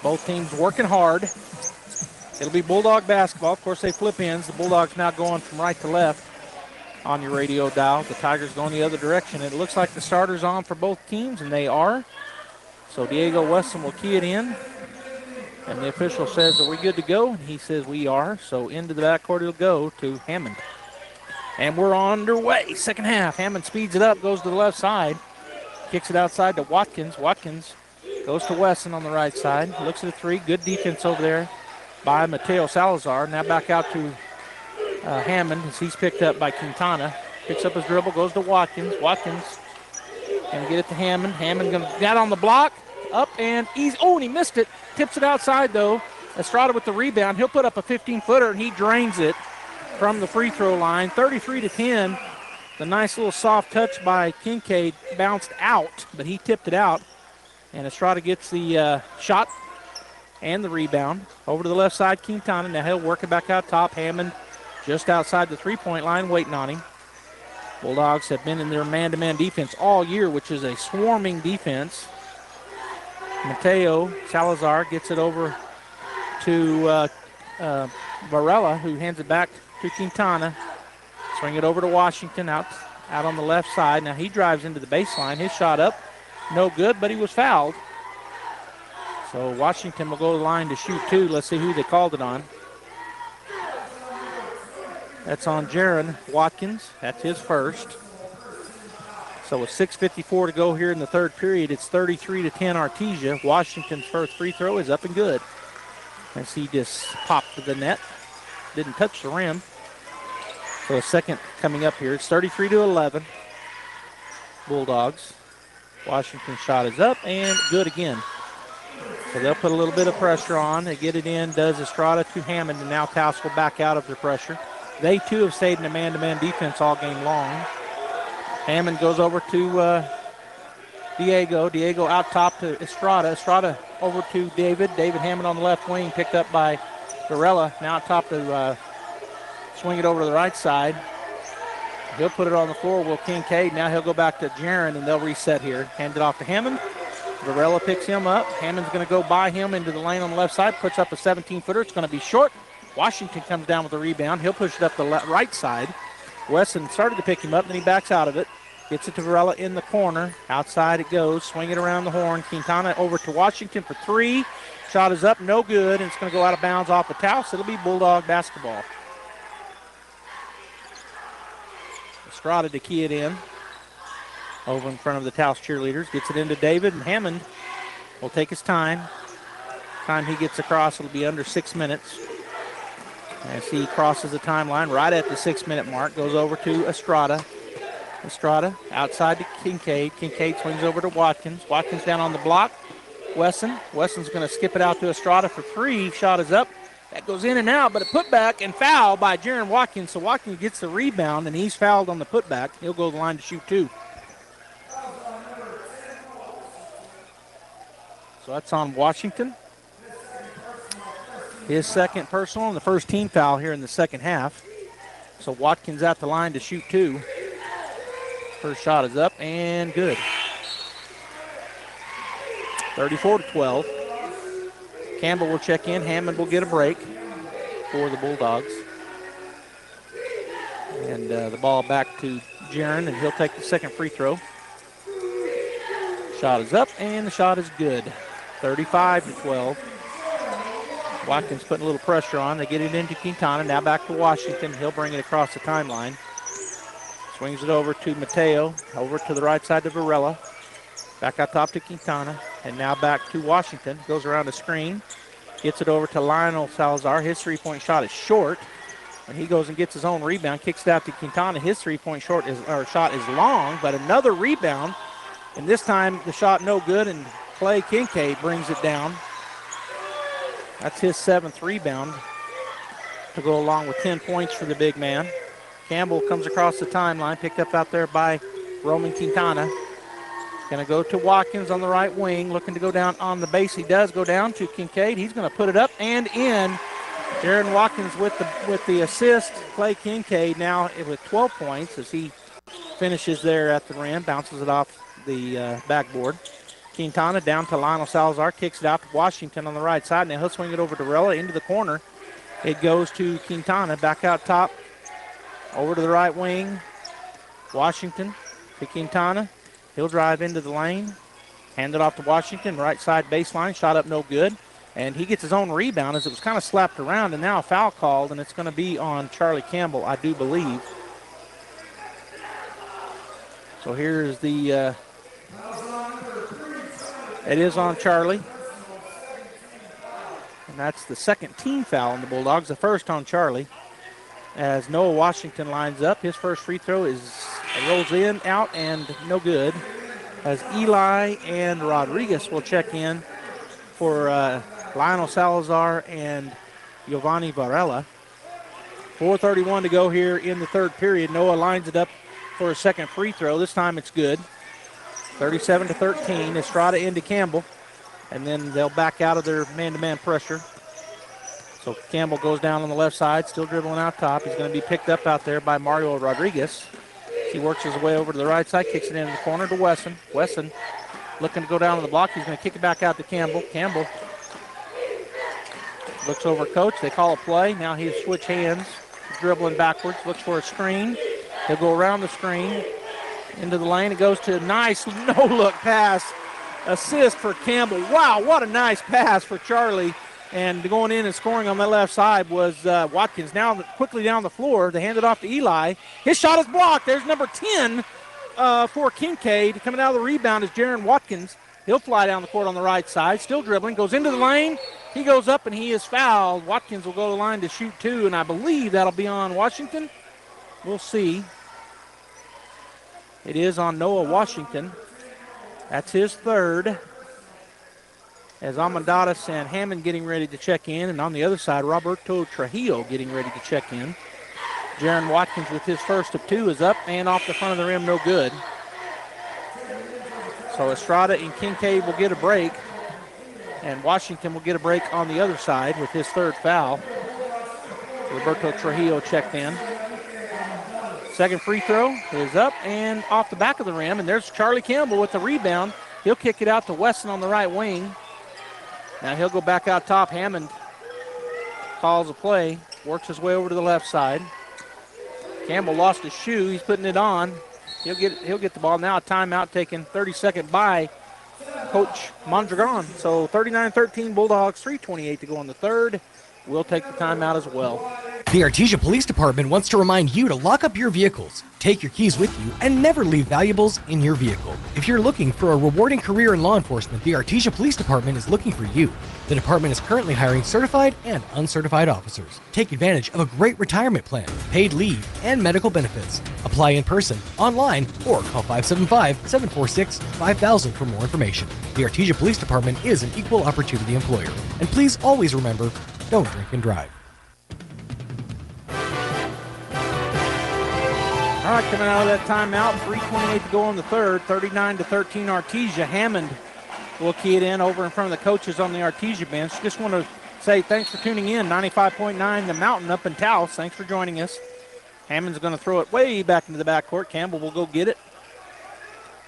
Both teams working hard. It'll be Bulldog basketball. Of course, they flip ends. The Bulldogs now going from right to left on your radio dial. The Tigers going the other direction. It looks like the starter's on for both teams, and they are. So Diego Weston will key it in. And the official says, "Are we good to go?" And he says, "We are." So into the backcourt it'll go to Hammond. And we're underway. Second half. Hammond speeds it up, goes to the left side. Kicks it outside to Watkins. Watkins goes to Weston on the right side. Looks at a three. Good defense over there by Mateo Salazar. Now back out to Hammond as he's picked up by Quintana. Picks up his dribble, goes to Watkins. Watkins going to get it to Hammond. Hammond going to get on the block. Up and easy. Oh, and he missed it. Tips it outside, though. Estrada with the rebound. He'll put up a 15-footer, and he drains it from the free throw line. 33-10. The nice little soft touch by Kincaid bounced out, but he tipped it out. And Estrada gets the shot and the rebound. Over to the left side, Quintana. Now he'll work it back out top. Hammond just outside the three-point line waiting on him. Bulldogs have been in their man-to-man defense all year, which is a swarming defense. Mateo Salazar gets it over to Varela, who hands it back to Quintana. Swing it over to Washington out on the left side. Now he drives into the baseline. His shot up, no good, but he was fouled. So Washington will go to the line to shoot two. Let's see who they called it on. That's on Jaron Watkins. That's his first. So with 6:54 to go here in the third period, it's 33-10 Artesia. Washington's first free throw is up and good. As he just popped to the net. Didn't touch the rim. So a second coming up here. It's 33-11. Bulldogs. Washington's shot is up and good again. So they'll put a little bit of pressure on. They get it in. Does Estrada to Hammond, and now Taos will back out of the pressure. They, too, have stayed in a man-to-man defense all game long. Hammond goes over to Diego. Diego out top to Estrada. Estrada over to David. David Hammond on the left wing, picked up by Varela. Now out top to swing it over to the right side. He'll put it on the floor. Will Kincaid. Now he'll go back to Jaron, and they'll reset here. Hand it off to Hammond. Varela picks him up. Hammond's going to go by him into the lane on the left side. Puts up a 17-footer. It's going to be short. Washington comes down with the rebound. He'll push it up the right side. Wesson started to pick him up, then he backs out of it. Gets it to Varela in the corner. Outside it goes. Swing it around the horn. Quintana over to Washington for three. Shot is up, no good, and it's going to go out of bounds off the Taos. It'll be Bulldog basketball. Estrada to key it in. Over in front of the Taos cheerleaders. Gets it into David, and Hammond will take his time. Time he gets across, it'll be under 6 minutes. As he crosses the timeline right at the 6-minute mark, goes over to Estrada. Estrada outside to Kincaid. Kincaid swings over to Watkins. Watkins down on the block. Wesson's going to skip it out to Estrada for three. Shot is up. That goes in and out, but a putback and foul by Jaron Watkins. So Watkins gets the rebound, and he's fouled on the putback. He'll go to the line to shoot two. So that's on Washington. His second personal and the first team foul here in the second half. So Watkins at the line to shoot two. First shot is up and good. 34-12. Campbell will check in. Hammond will get a break for the Bulldogs. And the ball back to Jaron, and he'll take the second free throw. Shot is up, and the shot is good. 35-12. Watkins putting a little pressure on. They get it into Quintana. Now back to Washington. He'll bring it across the timeline. Swings it over to Mateo. Over to the right side to Varela. Back out top to Quintana. And now back to Washington. Goes around the screen. Gets it over to Lionel Salazar. His three-point shot is short. And he goes and gets his own rebound. Kicks it out to Quintana. His three-point shot is long, but another rebound. And this time the shot no good, and Clay Kincaid brings it down. That's his seventh rebound to go along with 10 points for the big man. Campbell comes across the timeline, picked up out there by Roman Quintana. Going to go to Watkins on the right wing, looking to go down on the base. He does go down to Kincaid. He's going to put it up and in. Jaron Watkins with the assist. Clay Kincaid now with 12 points as he finishes there at the rim, bounces it off the backboard. Quintana down to Lionel Salazar, kicks it out to Washington on the right side. Now he'll swing it over to Varela into the corner. It goes to Quintana, back out top, over to the right wing. Washington to Quintana. He'll drive into the lane, hand it off to Washington, right side baseline, shot up no good. And he gets his own rebound as it was kind of slapped around, and now a foul called, and it's going to be on Charlie Campbell, I do believe. So here's the... It is on Charlie. And that's the second team foul on the Bulldogs, the first on Charlie. As Noah Washington lines up, his first free throw rolls in, out, and no good. As Eli and Rodriguez will check in for Lionel Salazar and Giovanni Varela. 4:31 to go here in the third period. Noah lines it up for a second free throw. This time it's good. 37-13. Estrada into Campbell. And then they'll back out of their man-to-man pressure. So Campbell goes down on the left side, still dribbling out top. He's going to be picked up out there by Mario Rodriguez. He works his way over to the right side, kicks it in the corner to Wesson. Wesson looking to go down on the block. He's going to kick it back out to Campbell. Campbell looks over coach. They call a play. Now he's switch hands, dribbling backwards, looks for a screen. He'll go around the screen into the lane. It goes to a nice no-look pass. Assist for Campbell. Wow, what a nice pass for Charlie. And going in and scoring on that left side was Watkins. Now quickly down the floor. They hand it off to Eli. His shot is blocked. There's number 10 for Kincaid. Coming out of the rebound is Jaron Watkins. He'll fly down the court on the right side. Still dribbling. Goes into the lane. He goes up and he is fouled. Watkins will go to the line to shoot two, and I believe that'll be on Washington. We'll see. It is on Noah Washington. That's his third. As Almendadas and Hammond getting ready to check in. And on the other side, Roberto Trujillo getting ready to check in. Jaron Watkins with his first of two is up and off the front of the rim, no good. So Estrada and Kincaid will get a break. And Washington will get a break on the other side with his third foul. Roberto Trujillo checked in. Second free throw is up and off the back of the rim. And there's Charlie Campbell with the rebound. He'll kick it out to Weston on the right wing. Now he'll go back out top. Hammond calls a play, works his way over to the left side. Campbell lost his shoe. He's putting it on. He'll get the ball. Now a timeout taken, 30-second by Coach Mondragon. So 39-13 Bulldogs, 3:28 to go in the third. We'll take the timeout as well. The Artesia Police Department wants to remind you to lock up your vehicles, take your keys with you, and never leave valuables in your vehicle. If you're looking for a rewarding career in law enforcement, the Artesia Police Department is looking for you. The department is currently hiring certified and uncertified officers. Take advantage of a great retirement plan, paid leave, and medical benefits. Apply in person, online, or call 575-746-5000 for more information. The Artesia Police Department is an equal opportunity employer. And please always remember, don't drink and drive. All right, coming out of that timeout, 3:28 to go in the third, 39-13 Artesia. Hammond will key it in over in front of the coaches on the Artesia bench. Just want to say thanks for tuning in. 95.9 The Mountain up in Taos. Thanks for joining us. Hammond's going to throw it way back into the backcourt. Campbell will go get it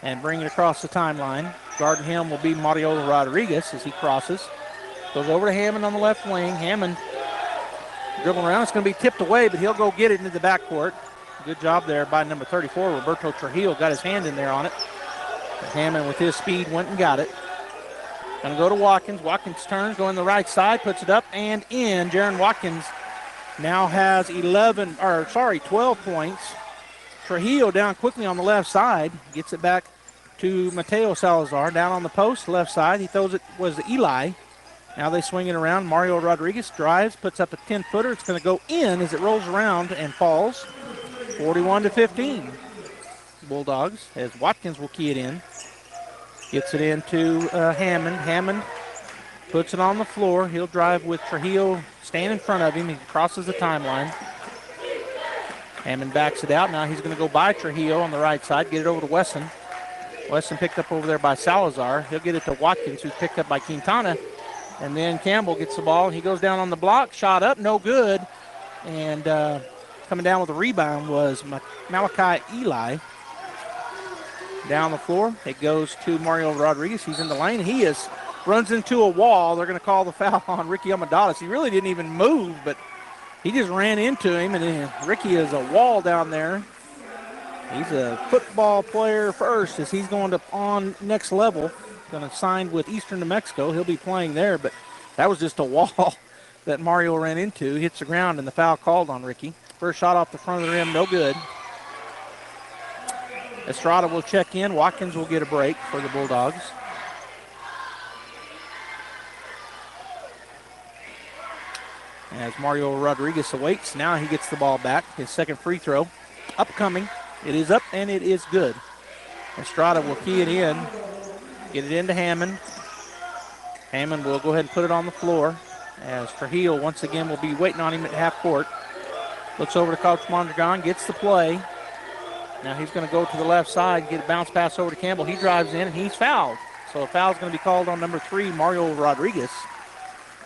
and bring it across the timeline. Guarding him will be Mario Rodriguez as he crosses. Goes over to Hammond on the left wing. Hammond dribbling around. It's going to be tipped away, but he'll go get it into the backcourt. Good job there by number 34. Roberto Trujillo got his hand in there on it. But Hammond with his speed went and got it. Going to go to Watkins. Watkins turns, going the right side, puts it up and in. Jaron Watkins now has 12 points. Trujillo down quickly on the left side. Gets it back to Mateo Salazar. Down on the post, left side. He throws it, was Eli. Now they swing it around. Mario Rodriguez drives, puts up a 10-footer. It's going to go in as it rolls around and falls. 41-15 Bulldogs as Watkins will key it in. Gets it into Hammond. Hammond puts it on the floor. He'll drive with Trujillo staying in front of him. He crosses the timeline. Hammond backs it out. Now he's going to go by Trujillo on the right side, get it over to Wesson. Wesson picked up over there by Salazar. He'll get it to Watkins, who's picked up by Quintana. And then Campbell gets the ball. He goes down on the block. Shot up, no good. And coming down with a rebound was Malachi Eli. Down the floor, it goes to Mario Rodriguez. He's in the lane. He runs into a wall. They're going to call the foul on Ricky Almendadas. He really didn't even move, but he just ran into him, and Ricky is a wall down there. He's a football player first as he's going to on next level. Going to sign with Eastern New Mexico. He'll be playing there, but that was just a wall that Mario ran into. Hits the ground, and the foul called on Ricky. First shot off the front of the rim, no good. Estrada will check in. Watkins will get a break for the Bulldogs. As Mario Rodriguez awaits, now he gets the ball back. His second free throw upcoming. It is up and it is good. Estrada will key it in. Get it into Hammond. Hammond will go ahead and put it on the floor as Trujillo once again will be waiting on him at half court. Looks over to Coach Mondragon, gets the play. Now he's going to go to the left side, get a bounce pass over to Campbell. He drives in and he's fouled. So a foul's going to be called on number 3, Mario Rodriguez,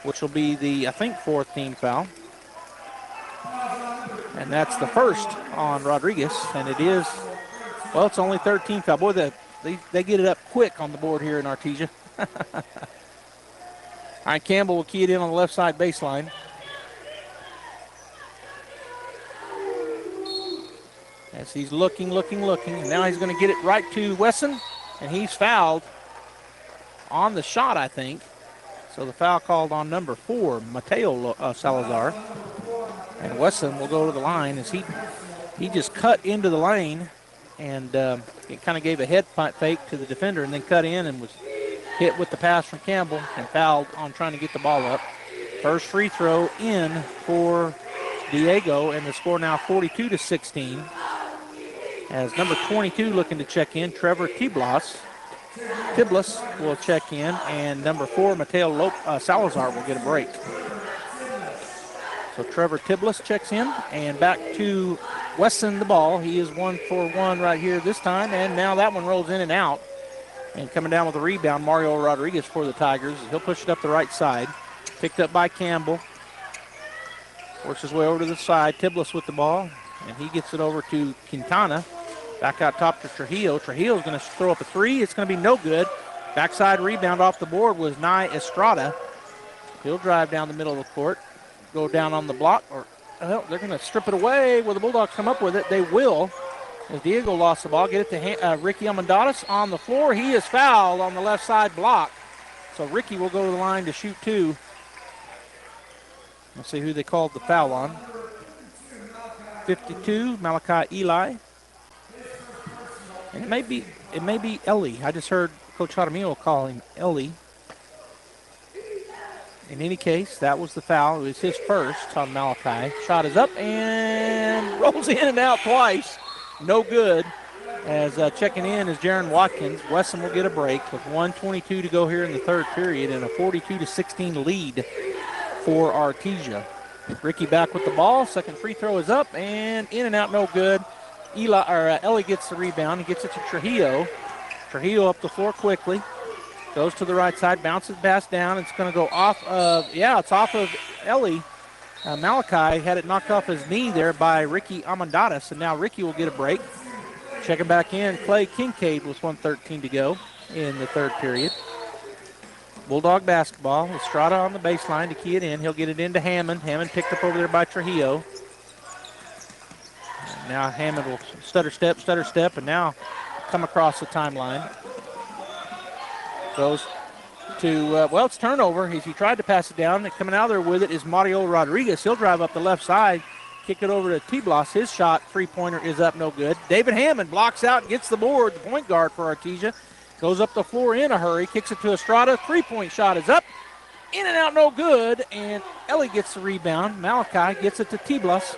which will be the, I think, 4th team foul. And that's the first on Rodriguez, and it is, well, it's only 13 foul. Boy, they get it up quick on the board here in Artesia. All right, Campbell will key it in on the left side baseline. As he's looking, and now he's going to get it right to Wesson, and he's fouled on the shot, I think. So the foul called on number 4, Mateo Salazar. And Wesson will go to the line as he just cut into the lane and it kind of gave a head fake to the defender and then cut in and was hit with the pass from Campbell and fouled on trying to get the ball up. First free throw in for Diego, and the score now 42-16. As number 22 looking to check in, Trevor Tiblas will check in, and number 4, Mateo Salazar will get a break. So Trevor Tiblas checks in, and back to Wesson the ball. He is 1 for 1 right here this time, and now that one rolls in and out. And coming down with a rebound, Mario Rodriguez for the Tigers. He'll push it up the right side. Picked up by Campbell. Works his way over to the side. Tiblas with the ball, and he gets it over to Quintana. Back out top to Trujillo. Trujillo's going to throw up a 3. It's going to be no good. Backside rebound off the board was Nye Estrada. He'll drive down the middle of the court. Go down on the block, or they're going to strip it away. Will the Bulldogs come up with it? They will. As Diego lost the ball, get it to Ricky Almendares on the floor. He is fouled on the left side block. So Ricky will go to the line to shoot 2. Let's see who they called the foul on. 52, Malachi Eli. And it may be Ellie. I just heard Coach Jaramillo call him Ellie. In any case, that was the foul. It was his first on Malachi. Shot is up and rolls in and out twice. No good. As checking in is Jaron Watkins. Wesson will get a break with 1:22 to go here in the third period and a 42-16 lead for Artesia. Ricky back with the ball. Second free throw is up and in and out, no good. Ellie gets the rebound. He gets it to Trujillo. Trujillo up the floor quickly. Goes to the right side, bounces pass down. It's going to go off of, it's off of Ellie. Malachi had it knocked off his knee there by Ricky Almendares, and now Ricky will get a break. Checking back in, Clay Kincaid with 1:13 to go in the third period. Bulldog basketball. Estrada on the baseline to key it in. He'll get it into Hammond. Hammond picked up over there by Trujillo. And now Hammond will stutter step, and now come across the timeline. Goes to, it's turnover. He tried to pass it down. Coming out there with it is Mario Rodriguez. He'll drive up the left side, kick it over to Tiblas. His shot, three-pointer, is up, no good. David Hammond blocks out and gets the board, the point guard for Artesia. Goes up the floor in a hurry, kicks it to Estrada. Three-point shot is up. In and out, no good. And Ellie gets the rebound. Malachi gets it to Tiblas.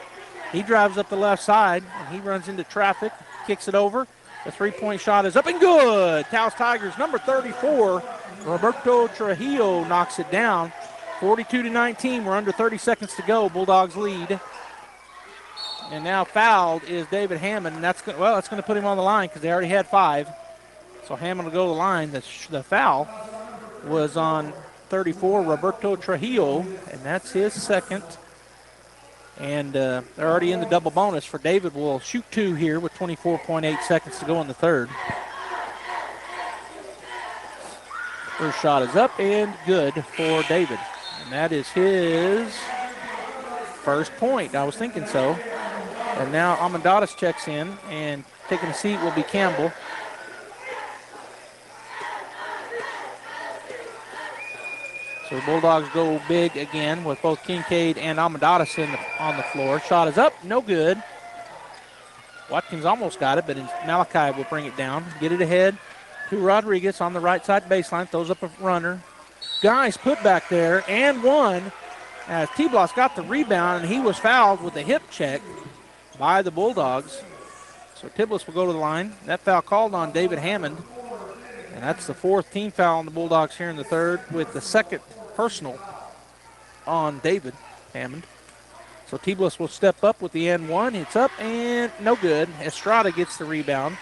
He drives up the left side, and he runs into traffic, kicks it over. The three-point shot is up and good. Taos Tigers, number 34, Roberto Trujillo knocks it down. 42-19. We're under 30 seconds to go. Bulldogs lead. And now fouled is David Hammond, and that's going to put him on the line because they already had 5. So Hammond will go to the line. The foul was on 34, Roberto Trujillo, and that's his second. And they're already in the double bonus. For David will shoot 2 here with 24.8 seconds to go in the third. First shot is up and good for David. And that is his first point. I was thinking so. And now Almendares checks in, and taking a seat will be Campbell. So the Bulldogs go big again with both Kincaid and Almendares on the floor. Shot is up, no good. Watkins almost got it, but Malachi will bring it down. Get it ahead to Rodriguez on the right side baseline. Throws up a runner. Guys put back there and one as Tiblas got the rebound, and he was fouled with a hip check by the Bulldogs. So Tiblas will go to the line. That foul called on David Hammond And that's the 4th team foul on the Bulldogs here in the 3rd, with the 2nd personal on David Hammond. So T-Bliss will step up with the N1. It's up and no good. Estrada gets the rebound.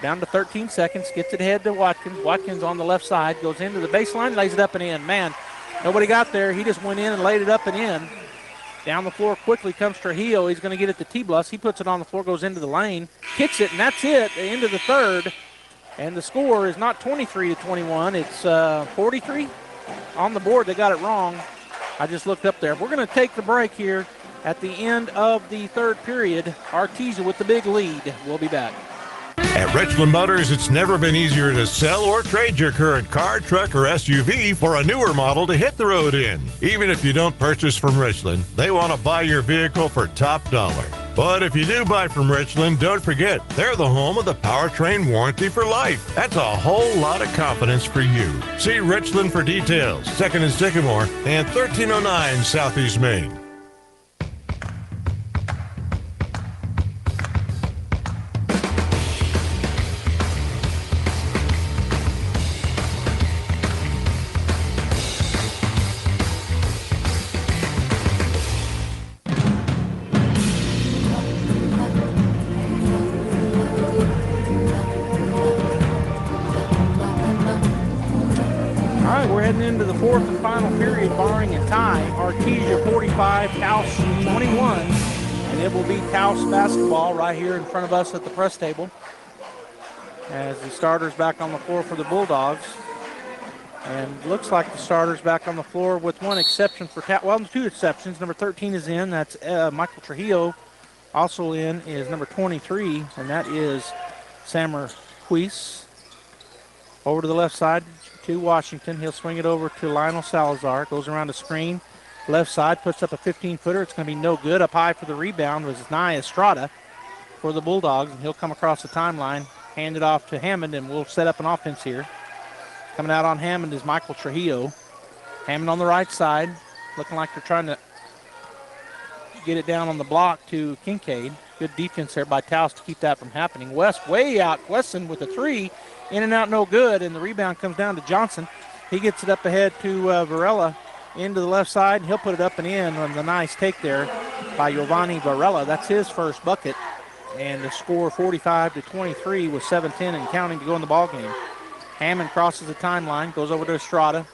Down to 13 seconds, gets it ahead to Watkins. Watkins on the left side, goes into the baseline, lays it up and in. Man, nobody got there. He just went in and laid it up and in. Down the floor quickly comes Trujillo. He's going to get it to T-Bliss. He puts it on the floor, goes into the lane, kicks it, and that's it. The end of the 3rd. And the score is not 23-21. It's 43 on the board. They got it wrong. I just looked up there. We're going to take the break here at the end of the 3rd period. Artesia with the big lead. We'll be back. At Richland Motors, it's never been easier to sell or trade your current car, truck, or SUV for a newer model to hit the road in. Even if you don't purchase from Richland, they want to buy your vehicle for top dollar. But if you do buy from Richland, don't forget, they're the home of the powertrain warranty for life. That's a whole lot of confidence for you. See Richland for details. 2nd and Sycamore and 1309 Southeast Main. Into the 4th and final period, barring a tie. Artesia 45, Taos 21, and it will be Taos basketball right here in front of us at the press table as the starters back on the floor for the Bulldogs. And looks like the starters back on the floor with one exception for Taos. Well, 2 exceptions. Number 13 is in. That's Michael Trujillo. Also in is number 23, and that is Sammer Huis. Over to the left side to Washington. He'll swing it over to Lionel Salazar. Goes around the screen. Left side puts up a 15-footer. It's going to be no good. Up high for the rebound was Nye Estrada for the Bulldogs. And he'll come across the timeline, hand it off to Hammond, and we'll set up an offense here. Coming out on Hammond is Michael Trujillo. Hammond on the right side, looking like they're trying to get it down on the block to Kincaid. Good defense there by Taos to keep that from happening. West way out. Wesson with a 3. In and out, no good, and the rebound comes down to Johnson. He gets it up ahead to Varela into the left side, and he'll put it up and in on the nice take there by Giovanni Varela. That's his first bucket, and the score 45-23 with 7:10 and counting to go in the ballgame. Hammond crosses the timeline, goes over to Estrada.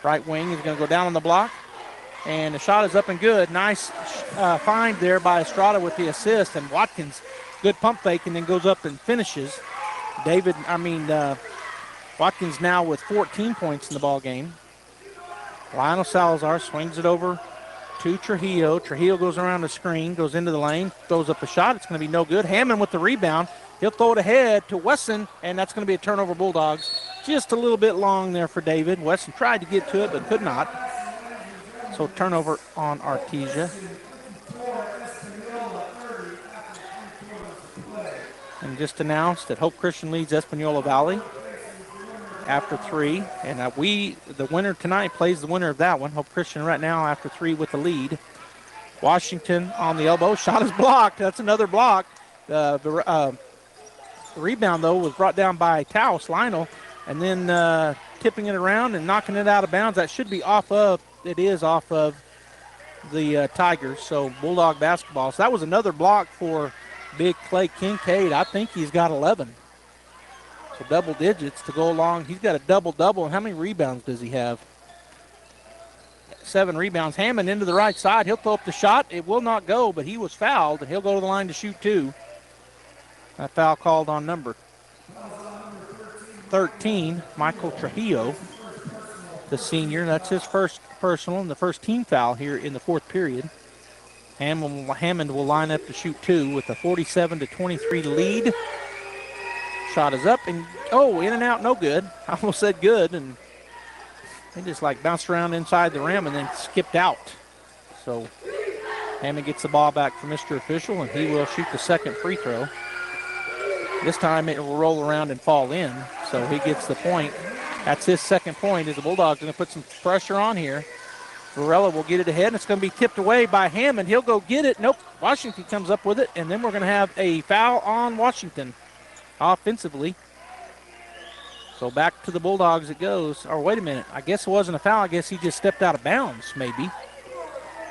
Right wing is going to go down on the block, and the shot is up and good. Nice find there by Estrada with the assist, and Watkins, good pump fake, and then goes up and finishes. Watkins now with 14 points in the ball game. Lionel Salazar swings it over to Trujillo. Trujillo goes around the screen, goes into the lane, throws up a shot. It's going to be no good. Hammond with the rebound. He'll throw it ahead to Wesson, and that's going to be a turnover Bulldogs. Just a little bit long there for David. Wesson tried to get to it, but could not. So turnover on Artesia. And just announced that Hope Christian leads Espanola Valley after 3. And the winner tonight plays the winner of that one. Hope Christian right now after 3 with the lead. Washington on the elbow. Shot is blocked. That's another block. The rebound, though, was brought down by Taos, Lionel, and then tipping it around and knocking it out of bounds. That should be off of the Tigers. So Bulldog basketball. So that was another block for big Clay Kincaid. I think he's got 11. So double digits to go along. He's got a double-double. And how many rebounds does he have? 7 rebounds. Hammond into the right side. He'll throw up the shot. It will not go, but he was fouled, and he'll go to the line to shoot 2. That foul called on number 13, Michael Trujillo, the senior. That's his first personal and the first team foul here in the 4th period. Hammond will line up to shoot 2 with a 47-23 lead. Shot is up and, in and out, no good. I almost said good, and they just bounced around inside the rim and then skipped out. So Hammond gets the ball back from Mr. Official, and he will shoot the second free throw. This time it will roll around and fall in, so he gets the point. That's his second point as the Bulldogs going to put some pressure on here. Varela will get it ahead, and it's going to be tipped away by Hammond. He'll go get it. Nope. Washington comes up with it, and then we're going to have a foul on Washington offensively. So back to the Bulldogs it goes. Or wait a minute. I guess it wasn't a foul. I guess he just stepped out of bounds maybe.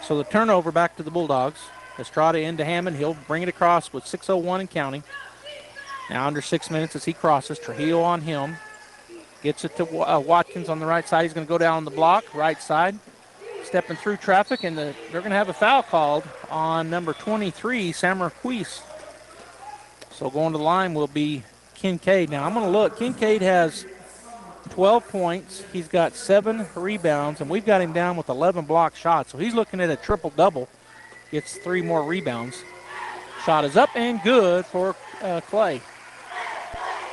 So the turnover back to the Bulldogs. Estrada into Hammond. He'll bring it across with 6:01 and counting. Now under 6 minutes as he crosses. Trujillo on him. Gets it to Watkins on the right side. He's going to go down the block, right side. Stepping through traffic, and they're going to have a foul called on number 23, Samar Huis. So going to the line will be Kincaid. Now I'm going to look. Kincaid has 12 points. He's got 7 rebounds, and we've got him down with 11 block shots. So he's looking at a triple-double. Gets 3 more rebounds. Shot is up and good for Clay.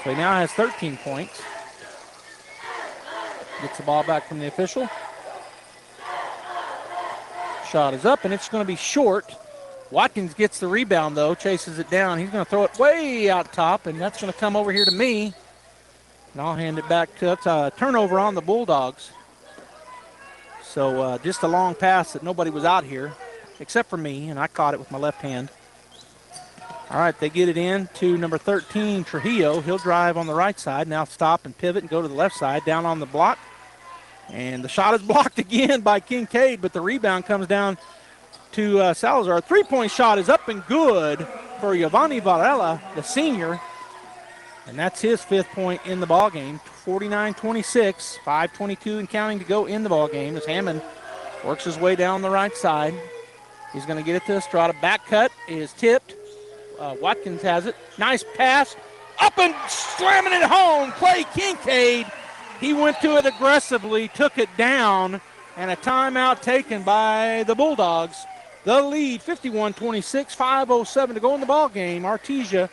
So he now has 13 points. Gets the ball back from the official. Shot is up, and it's going to be short. Watkins gets the rebound, though, chases it down. He's going to throw it way out top, and that's going to come over here to me. And I'll hand it back to it's a turnover on the Bulldogs. So just a long pass that nobody was out here except for me, and I caught it with my left hand. All right, they get it in to number 13, Trujillo. He'll drive on the right side. Now stop and pivot and go to the left side, down on the block. And the shot is blocked again by Kincaid, but the rebound comes down to Salazar. A three-point shot is up and good for Giovanni Varela, the senior. And that's his 5th point in the ballgame. 49-26, 5:22 and counting to go in the ballgame as Hammond works his way down the right side. He's going to get it to Estrada. Back cut is tipped. Watkins has it. Nice pass. Up and slamming it home. Clay Kincaid. He went to it aggressively, took it down, and a timeout taken by the Bulldogs. The lead, 51-26, 5:07 to go in the ball game. Artesia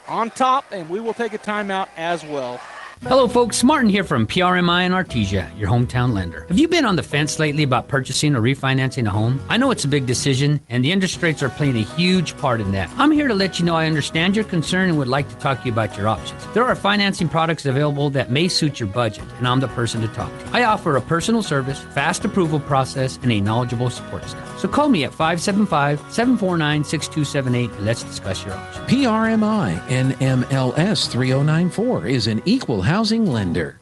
on top, and we will take a timeout as well. Hello folks, Martin here from PRMI and Artesia, your hometown lender. Have you been on the fence lately about purchasing or refinancing a home? I know it's a big decision, and the interest rates are playing a huge part in that. I'm here to let you know I understand your concern and would like to talk to you about your options. There are financing products available that may suit your budget, and I'm the person to talk to. I offer a personal service, fast approval process, and a knowledgeable support staff. So call me at 575-749-6278 and let's discuss your options. PRMI NMLS 3094 is an equal housing lender.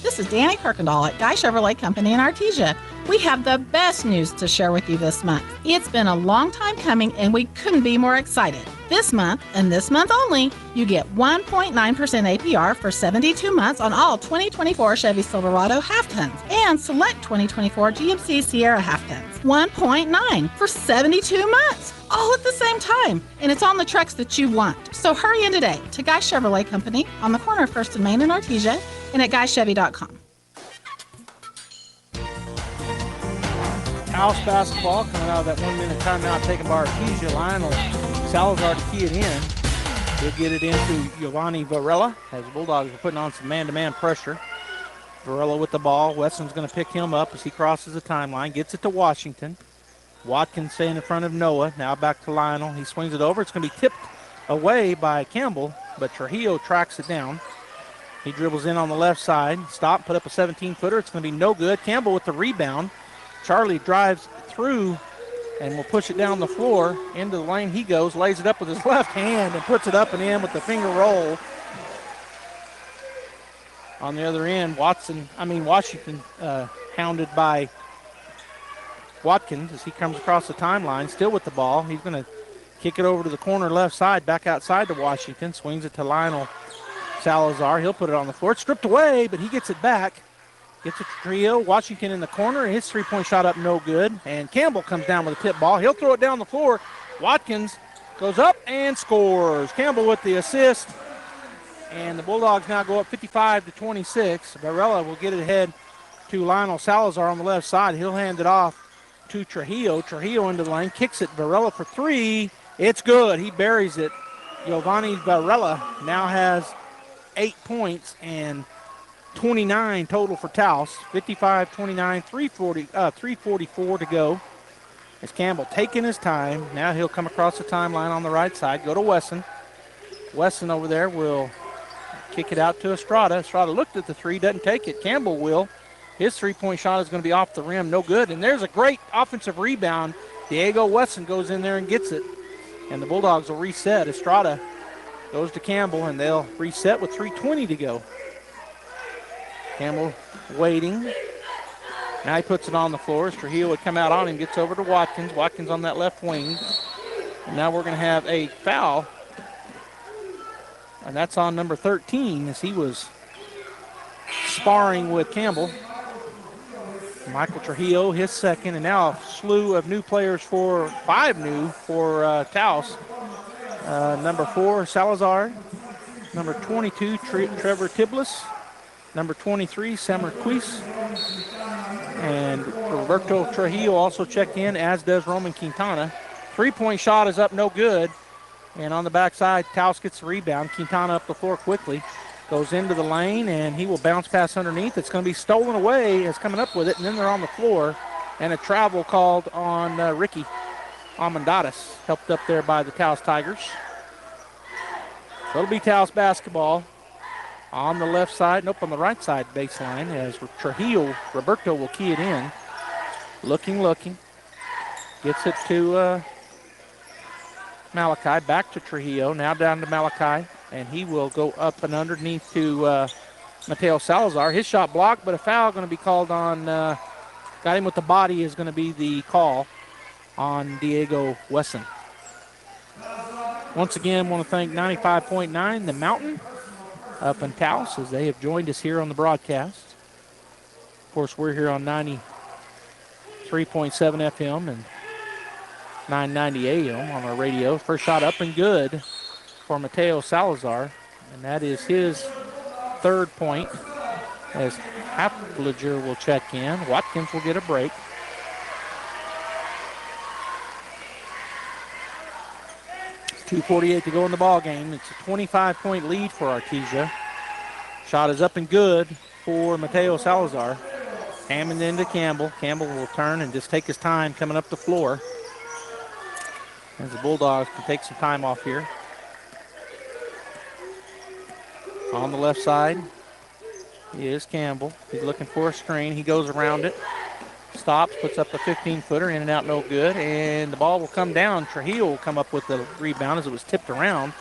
This is Danny Kirkendall at Guy Chevrolet Company in Artesia. We have the best news to share with you this month. It's been a long time coming, and we couldn't be more excited. This month, and this month only, you get 1.9% APR for 72 months on all 2024 Chevy Silverado half-tons and select 2024 GMC Sierra half-tons. 1.9 for 72 months, all at the same time. And it's on the trucks that you want. So hurry in today to Guy Chevrolet Company on the corner of 1st and Main in Artesia and at GuyChevy.com. Taos basketball coming out of that 1-minute timeout taken by Artesia. Lionel Salazar to key it in. He'll get it into Giovanni Varela as the Bulldogs are putting on some man-to-man pressure. Varela with the ball. Weston's going to pick him up as he crosses the timeline. Gets it to Washington. Watkins staying in front of Noah. Now back to Lionel. He swings it over. It's going to be tipped away by Campbell, but Trujillo tracks it down. He dribbles in on the left side. Stop, put up a 17-footer. It's going to be no good. Campbell with the rebound. Charlie drives through and will push it down the floor. Into the lane he goes, lays it up with his left hand and puts it up and in with the finger roll. On the other end, Washington hounded by Watkins as he comes across the timeline, still with the ball. He's going to kick it over to the corner left side, back outside to Washington. Swings it to Lionel Salazar. He'll put it on the floor. It's stripped away, but he gets it back. Gets it to Trio. Washington in the corner. His three-point shot up no good. And Campbell comes down with a tip ball. He'll throw it down the floor. Watkins goes up and scores. Campbell with the assist. And the Bulldogs now go up 55-26. Varela will get it ahead to Lionel Salazar on the left side. He'll hand it off to Trujillo. Trujillo into the lane. Kicks it. Varela for 3. It's good. He buries it. Giovanni Varela now has 8 points and 29 total for Taos. 55-29, 3:44 to go. As Campbell taking his time. Now he'll come across the timeline on the right side. Go to Wesson. Wesson over there will kick it out to Estrada. Estrada looked at the 3, doesn't take it. Campbell will. His three-point shot is going to be off the rim. No good. And there's a great offensive rebound. Diego Wesson goes in there and gets it. And the Bulldogs will reset. Estrada goes to Campbell, and they'll reset with 3:20 to go. Campbell waiting. Now he puts it on the floor. As Trujillo would come out on him, gets over to Watkins. Watkins on that left wing. And now we're going to have a foul. And that's on number 13 as he was sparring with Campbell. Michael Trujillo, his second, and now a slew of new players for 5 new for Taos. Number 4, Salazar. Number 22, Trevor Tiblis. Number 23, Samer Quis. And Roberto Trujillo also checked in, as does Roman Quintana. 3-point shot is up, no good. And on the backside, Taos gets the rebound. Quintana up the floor quickly. Goes into the lane, and he will bounce pass underneath. It's going to be stolen away as coming up with it, and then they're on the floor. And a travel called on Ricky Almendares, helped up there by the Taos Tigers. So it'll be Taos basketball on the left side, nope, on the right side baseline, as Trujillo, Roberto will key it in. Looking. Gets it to Malachi, back to Trujillo, now down to Malachi. And he will go up and underneath to Mateo Salazar. His shot blocked, but a foul going to be called on, got him with the body is going to be the call on Diego Wesson. Once again, want to thank 95.9 The Mountain up in Taos as they have joined us here on the broadcast. Of course, we're here on 93.7 FM and 990 AM on our radio. First shot up and good for Mateo Salazar, and that is his 3rd point as Hafliger will check in. Watkins will get a break. It's 2:48 to go in the ball game. It's a 25-point lead for Artesia. Shot is up and good for Mateo Salazar. Hammond into Campbell. Campbell will turn and just take his time coming up the floor as the Bulldogs can take some time off here. On the left side is Campbell. He's looking for a screen. He goes around it, stops, puts up a 15-footer, in and out, no good. And the ball will come down. Trujillo will come up with the rebound as it was tipped around.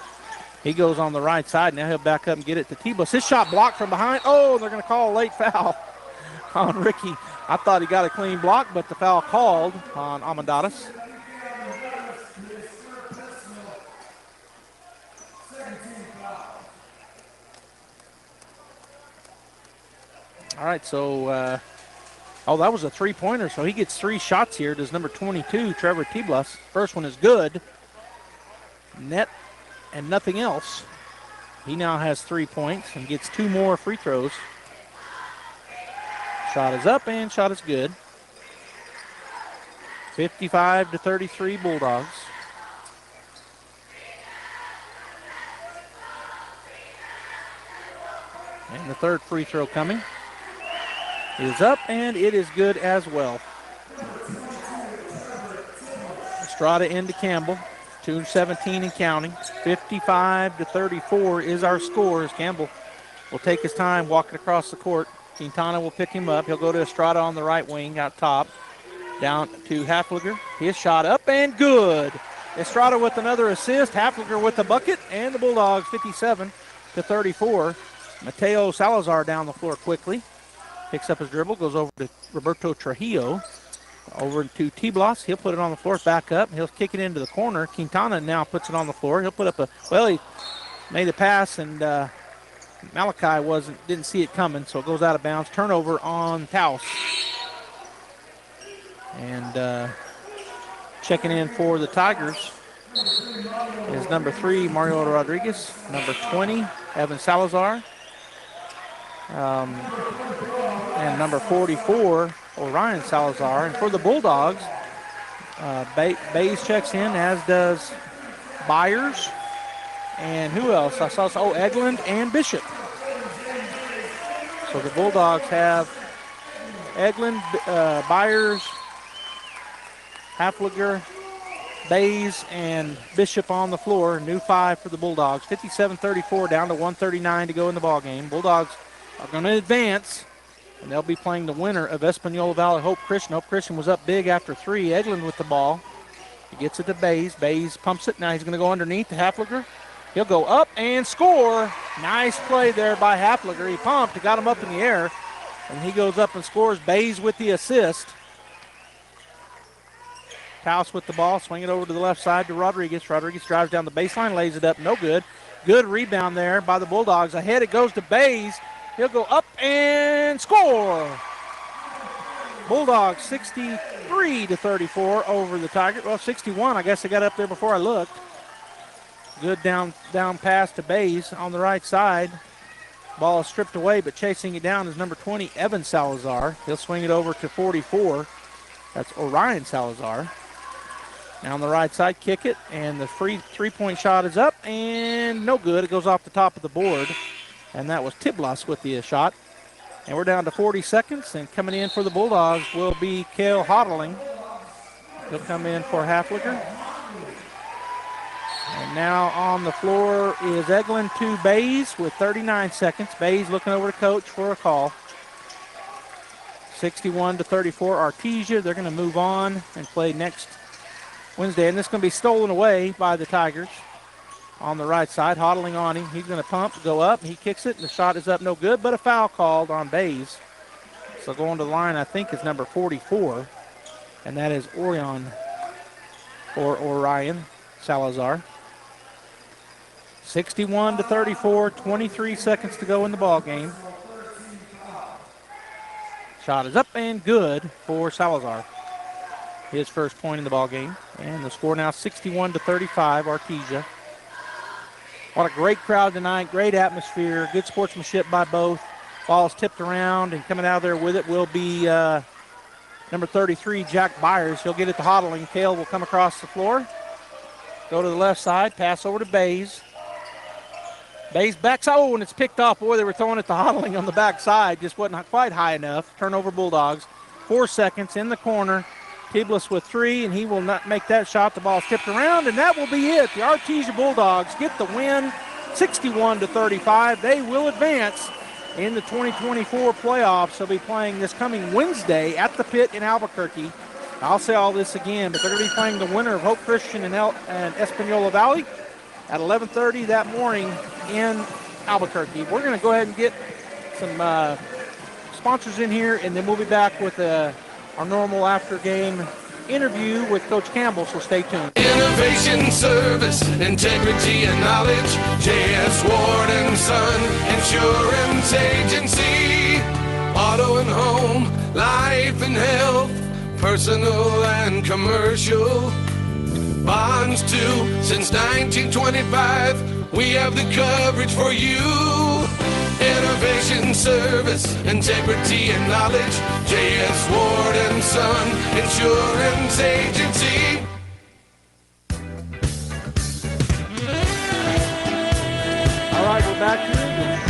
He goes on the right side. Now he'll back up and get it to Tibos. His shot blocked from behind. Oh, they're going to call a late foul on Ricky. I thought he got a clean block, but the foul called on Almendares. All right, so, that was a 3-pointer, so he gets 3 shots here. Does number 22, Trevor Tiblas. First one is good. Net and nothing else. He now has 3 points and gets 2 more free throws. Shot is up and shot is good. 55-33 Bulldogs. And the 3rd free throw coming is up, and it is good as well. Estrada into Campbell. 2:17 and counting. 55-34 is our score as Campbell will take his time walking across the court. Quintana will pick him up. He'll go to Estrada on the right wing out top. Down to Hafliger. His shot up and good. Estrada with another assist. Hafliger with the bucket, and the Bulldogs 57-34. Mateo Salazar down the floor quickly. Picks up his dribble, goes over to Roberto Trujillo. Over to Tiblas. He'll put it on the floor, back up. He'll kick it into the corner. Quintana now puts it on the floor. He'll put up he made a pass, and Malachi didn't see it coming, so it goes out of bounds. Turnover on Taos. And checking in for the Tigers is number 3, Mario Rodriguez. Number 20, Evan Salazar. And number 44, Orion Salazar. And for the Bulldogs, Bays checks in, as does Byers. And who else? I saw Eglund and Bishop. So the Bulldogs have Eglund, Byers, Hafliger, Bays, and Bishop on the floor. New 5 for the Bulldogs. 57-34, down to 1:39 to go in the ballgame. Bulldogs are going to advance, and they'll be playing the winner of Espanola Valley Hope Christian. Hope Christian was up big after 3. Eglund with the ball. He gets it to Bays. Bays pumps it. Now he's going to go underneath to Hafliger. He'll go up and score. Nice play there by Hafliger. He pumped. He got him up in the air. and he goes up and scores. Bays with the assist. Taos with the ball, swing it over to the left side to Rodriguez. Rodriguez drives down the baseline, lays it up, no good. Good rebound there by the Bulldogs. Ahead it goes to Bays. He'll go up and score. Bulldogs 63-34 over the Tigers. Well, 61. I guess they got up there before I looked. Good down pass to Bays on the right side. Ball is stripped away, but chasing it down is number 20, Evan Salazar. He'll swing it over to 44. That's Orion Salazar. Now on the right side, kick it, and the free three-point shot is up, and no good. It goes off the top of the board, and that was Tiblas with the shot. And we're down to 40 seconds, and coming in for the Bulldogs will be Cale Hodling. He'll come in for Hafliger. And now on the floor is Eglin to Bays with 39 seconds. Bays looking over to coach for a call. 61-34 Artesia. They're going to move on and play next Wednesday, and this is going to be stolen away by the Tigers. On the right side, Hodling on him. He's going to pump, go up. He kicks it, and the shot is up, no good, but a foul called on Bays. So going to the line, I think, is number 44, and that is Orion Salazar. 61-34, 23 seconds to go in the ball game. Shot is up and good for Salazar. His first point in the ball game. And the score now 61-35, Artesia. What a great crowd tonight, great atmosphere, good sportsmanship by both. Ball's tipped around, and coming out of there with it will be number 33, Jack Byers. He'll get it to Hodling. Cale will come across the floor. Go to the left side, pass over to Bays. Bays backs, oh, and it's picked off. Boy, they were throwing it to Hodling on the backside. Just wasn't quite high enough. Turnover Bulldogs. 4 seconds in the corner. Tiblas with 3, and he will not make that shot. The ball's tipped around, and that will be it. The Artesia Bulldogs get the win, 61-35. They will advance in the 2024 playoffs. They'll be playing this coming Wednesday at the Pit in Albuquerque. I'll say all this again, but they're going to be playing the winner of Hope Christian and Espanola Valley at 11:30 that morning in Albuquerque. We're going to go ahead and get some sponsors in here, and then we'll be back with our normal after-game interview with Coach Campbell, so stay tuned. Innovation, service, integrity, and knowledge. J.S. Ward & Son Insurance Agency. Auto and home, life and health, personal and commercial. Bonds too, since 1925, we have the coverage for you. Innovation, service, integrity, and knowledge. J.S. Ward & Son Insurance Agency. All right, we're back here.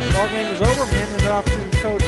The ball game is over. I'm handing it off to Coach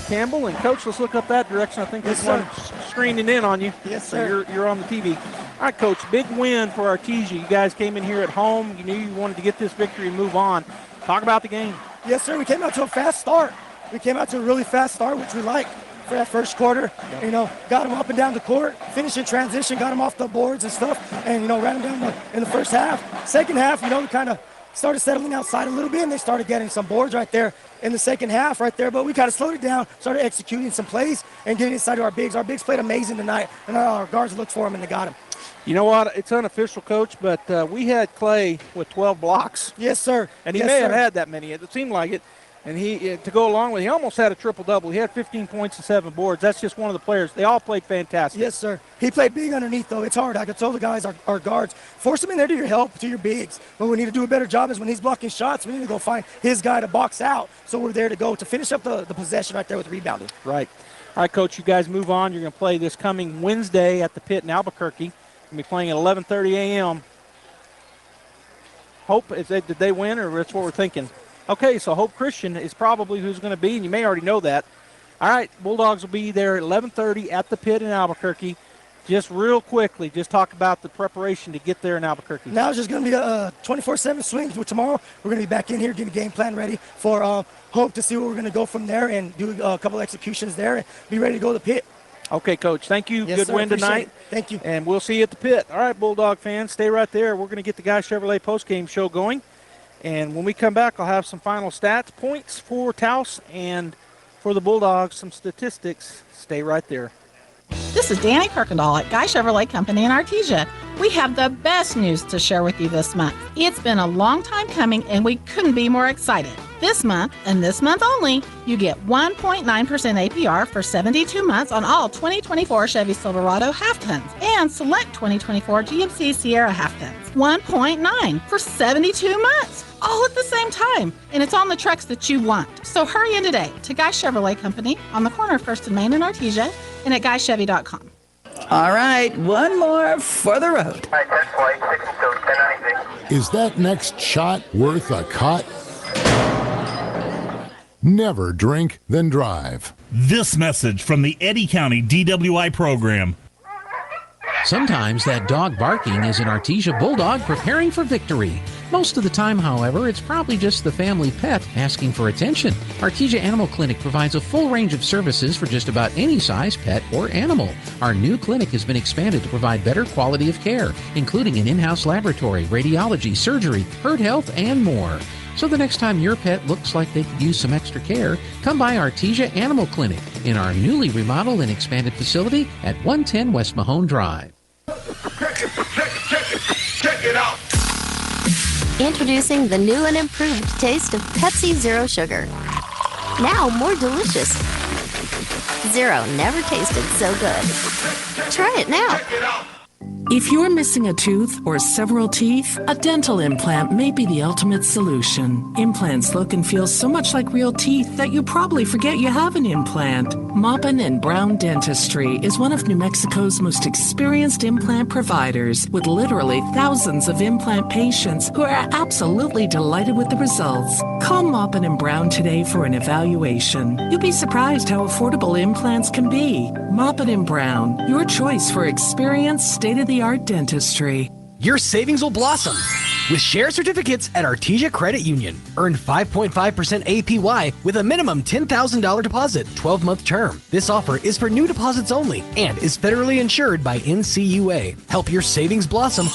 Campbell. And, Coach, let's look up that direction. I think this one screening in on you. Yes, sir. So you're on the TV. All right, Coach, big win for Artesia. You guys came in here at home. You knew you wanted to get this victory and move on. Talk about the game. Yes, sir. We came out to a fast start. We came out to a really fast start, which we liked for that first quarter. Yep. You know, got them up and down the court, finished in transition, got them off the boards and stuff, and, you know, ran them down in the first half. Second half, you know, we kind of started settling outside a little bit, and they started getting some boards right there in the second half right there, but we kind of slowed it down, started executing some plays and getting inside of our bigs. Our bigs played amazing tonight, and our guards looked for them, and they got them. You know what? It's unofficial, Coach, but we had Clay with 12 blocks. Yes, sir. And he may have had that many. It seemed like it. And he, to go along with it, he almost had a triple-double. He had 15 points and 7 boards. That's just one of the players. They all played fantastic. Yes, sir. He played big underneath, though. It's hard. I could tell the guys, our guards, force them in there to your help, to your bigs. But we need to do a better job is when he's blocking shots, we need to go find his guy to box out. So we're there to go to finish up the possession right there with rebounding. Right. All right, Coach, you guys move on. You're going to play this coming Wednesday at the Pit in Albuquerque. You're going to be playing at 11:30 a.m. Hope, did they win, or that's what we're thinking? Okay, so Hope Christian is probably who's going to be, and you may already know that. All right, Bulldogs will be there at 11:30 at the Pit in Albuquerque. Just real quickly, just talk about the preparation to get there in Albuquerque. Now it's just going to be a 24/7 swing. Tomorrow we're going to be back in here getting a game plan ready for Hope to see where we're going to go from there and do a couple executions there and be ready to go to the Pit. Okay, Coach. Thank you. Yes, Good sir, win tonight. Thank you. And we'll see you at the Pit. All right, Bulldog fans, stay right there. We're going to get the Guy Chevrolet postgame show going. And when we come back, I'll have some final stats, points for Taos, and For the Bulldogs, some statistics. Stay right there. This is Danny Kirkendall at Guy Chevrolet Company in Artesia. We have the best news to share with you this month. It's been a long time coming, and we couldn't be more excited. This month, and this month only, you get 1.9% APR for 72 months on all 2024 Chevy Silverado half-tons and select 2024 GMC Sierra half-tons. 1.9 for 72 months, all at the same time. And it's on the trucks that you want. So hurry in today to Guy Chevrolet Company on the corner of 1st and Main in Artesia and at guychevy.com. All right, one more for the road. Is that next shot worth a cut? Never drink, then drive. This message from the Eddy County DWI program. Sometimes that dog barking is an Artesia Bulldog preparing for victory. Most of the time, however, it's probably just the family pet asking for attention. Artesia Animal Clinic provides a full range of services for just about any size pet or animal. Our new clinic has been expanded to provide better quality of care, including an in-house laboratory, radiology, surgery, herd health, and more. So the next time your pet looks like they could use some extra care, come by Artesia Animal Clinic in our newly remodeled and expanded facility at 110 West Mahone Drive. Check it out. Introducing the new and improved taste of Pepsi Zero Sugar. Now more delicious. Zero never tasted so good. Try it now. If you're missing a tooth or several teeth, a dental implant may be the ultimate solution. Implants look and feel so much like real teeth that you probably forget you have an implant. Maupin & Brown Dentistry is one of New Mexico's most experienced implant providers, with literally thousands of implant patients who are absolutely delighted with the results. Call Maupin & Brown today for an evaluation. You'll be surprised how affordable implants can be. Maupin & Brown, your choice for experienced, state-of-the-art dentistry. Your savings will blossom with share certificates at Artesia Credit Union. Earn 5.5% APY with a minimum $10,000 deposit, 12-month term. This offer is for new deposits only and is federally insured by NCUA. Help your savings blossom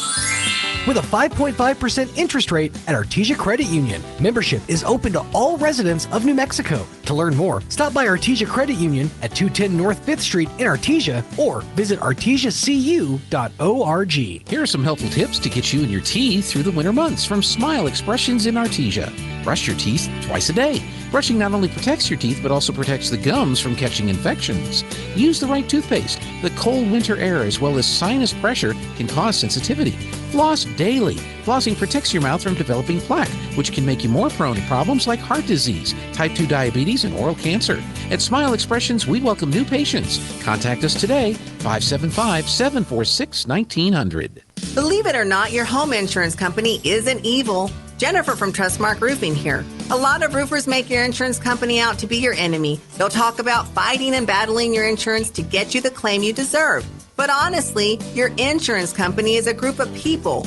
with a 5.5% interest rate at Artesia Credit Union. Membership is open to all residents of New Mexico. To learn more, stop by Artesia Credit Union at 210 North 5th Street in Artesia or visit artesiacu.org. Here are some helpful tips to get you and your teeth through the winter months from Smile Expressions in Artesia. Brush your teeth twice a day. Brushing not only protects your teeth, but also protects the gums from catching infections. Use the right toothpaste. The cold winter air as well as sinus pressure can cause sensitivity. Floss daily. Flossing protects your mouth from developing plaque, which can make you more prone to problems like heart disease, type 2 diabetes, and oral cancer. At Smile Expressions, we welcome new patients. Contact us today, 575-746-1900. Believe it or not, your home insurance company isn't evil. Jennifer from Trustmark Roofing here. A lot of roofers make your insurance company out to be your enemy. They'll talk about fighting and battling your insurance to get you the claim you deserve. But honestly, your insurance company is a group of people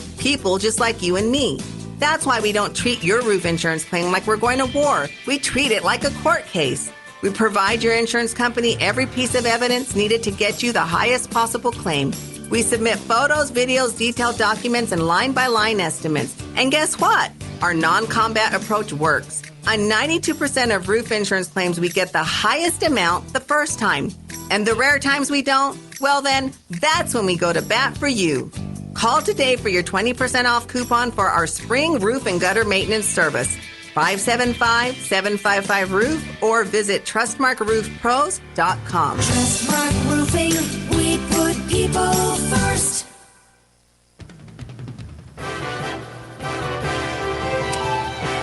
just like you and me. That's why we don't treat your roof insurance claim like we're going to war. We treat it like a court case. We provide your insurance company every piece of evidence needed to get you the highest possible claim. We submit photos, videos, detailed documents, and line-by-line estimates. And guess what? Our non-combat approach works. On 92% of roof insurance claims, we get the highest amount the first time. And the rare times we don't, well then, that's when we go to bat for you. Call today for your 20% off coupon for our spring roof and gutter maintenance service. 575-755-ROOF or visit TrustmarkRoofPros.com. Trustmark Roofing, we put people first.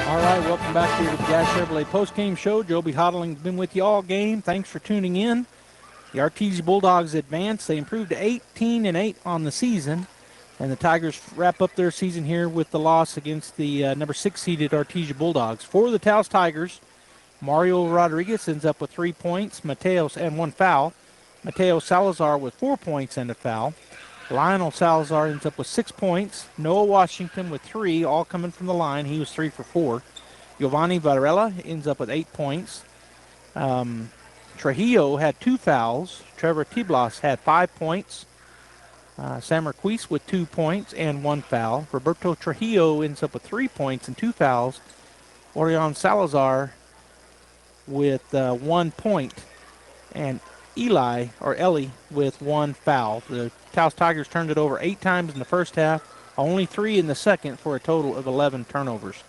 All right, welcome back here to the Guy Chevrolet postgame show. Joby Hodling's been with you all game. Thanks for tuning in. The Artesia Bulldogs advance. They improved to 18-8 on the season. And the Tigers wrap up their season here with the loss against the number 6-seeded Artesia Bulldogs. For the Taos Tigers, Mario Rodriguez ends up with 3 points, Mateos and 1 foul. Mateo Salazar with 4 points and a foul. Lionel Salazar ends up with 6 points. Noah Washington with 3, all coming from the line. He was 3 for 4. Giovanni Varela ends up with 8 points. Trujillo had 2 fouls. Trevor Tiblas had 5 points. Sam Marquise with 2 points and 1 foul. Roberto Trujillo ends up with 3 points and 2 fouls. Orion Salazar with 1 point, and Ellie with 1 foul. The Taos Tigers turned it over 8 times in the first half, only 3 in the second, for a total of 11 turnovers.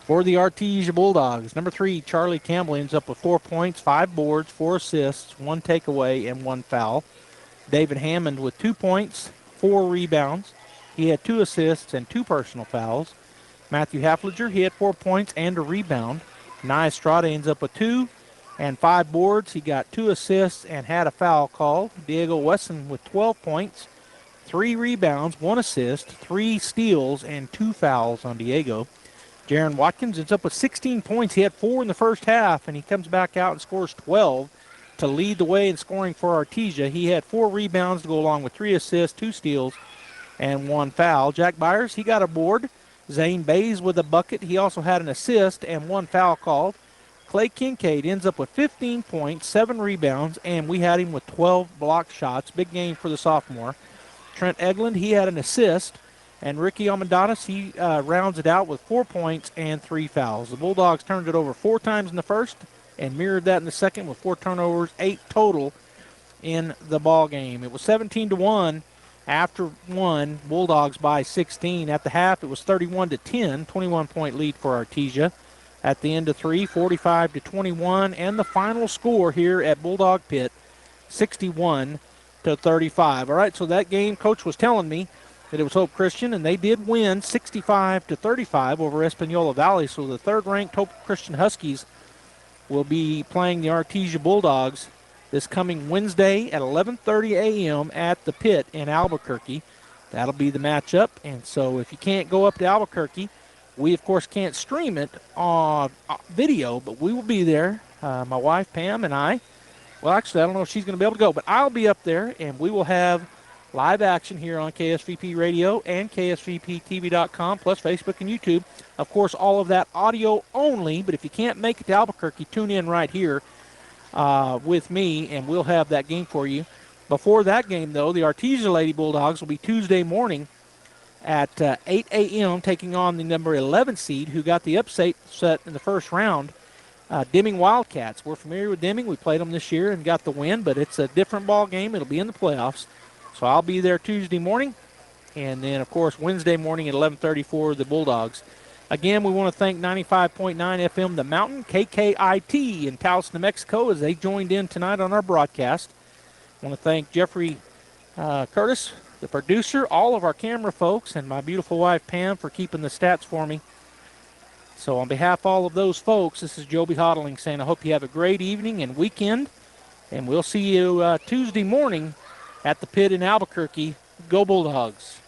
For the Artesia Bulldogs, number 3, Charlie Campbell, ends up with 4 points, 5 boards, 4 assists, 1 takeaway, and 1 foul. David Hammond with 2 points, 4 rebounds. He had 2 assists and 2 personal fouls. Matthew Hafliger, he had 4 points and a rebound. Nye Estrada ends up with 2 and 5 boards. He got 2 assists and had a foul called. Diego Wesson with 12 points, 3 rebounds, 1 assist, 3 steals, and 2 fouls on Diego. Jaron Watkins ends up with 16 points. He had 4 in the first half, and he comes back out and scores 12 to lead the way in scoring for Artesia. He had 4 rebounds to go along with 3 assists, 2 steals, and 1 foul. Jack Byers, he got a board. Zane Bays with a bucket. He also had an assist and 1 foul called. Clay Kincaid ends up with 15 points, 7 rebounds, and we had him with 12 block shots. Big game for the sophomore. Trent Eglund, he had an assist. And Ricky Almendadas, he rounds it out with 4 points and 3 fouls. The Bulldogs turned it over 4 times in the first and mirrored that in the second with 4 turnovers, 8 total in the ball game. It was 17-1 after 1, Bulldogs by 16. At the half, it was 31-10, 21-point lead for Artesia. At the end of 3, 45-21, and the final score here at Bulldog Pit, 61-35. All right, so that game, Coach was telling me that it was Hope Christian, and they did win 65-35 over Espanola Valley. So the third-ranked Hope Christian Huskies will be playing the Artesia Bulldogs this coming Wednesday at 11:30 a.m. at the Pit in Albuquerque. That'll be the matchup. And so if you can't go up to Albuquerque, we, of course, can't stream it on video, but we will be there, my wife, Pam, and I. Well, actually, I don't know if she's going to be able to go, but I'll be up there, and we will have live action here on KSVP Radio and KSVPTV.com, plus Facebook and YouTube. Of course, all of that audio only, but if you can't make it to Albuquerque, tune in right here with me, and we'll have that game for you. Before that game, though, the Artesia Lady Bulldogs will be Tuesday morning at 8 a.m. taking on the number 11 seed who got the upset in the first round, Deming Wildcats. We're familiar with Deming. We played them this year and got the win, but it's a different ball game. It'll be in the playoffs. So I'll be there Tuesday morning, and then, of course, Wednesday morning at 11:30 for the Bulldogs. Again, we want to thank 95.9 FM The Mountain, KKIT in Taos, New Mexico, as they joined in tonight on our broadcast. I want to thank Jeffrey Curtis, the producer, all of our camera folks, and my beautiful wife, Pam, for keeping the stats for me. So on behalf of all of those folks, this is Joby Hodling saying I hope you have a great evening and weekend, and we'll see you Tuesday morning at the Pit in Albuquerque. Go Bulldogs.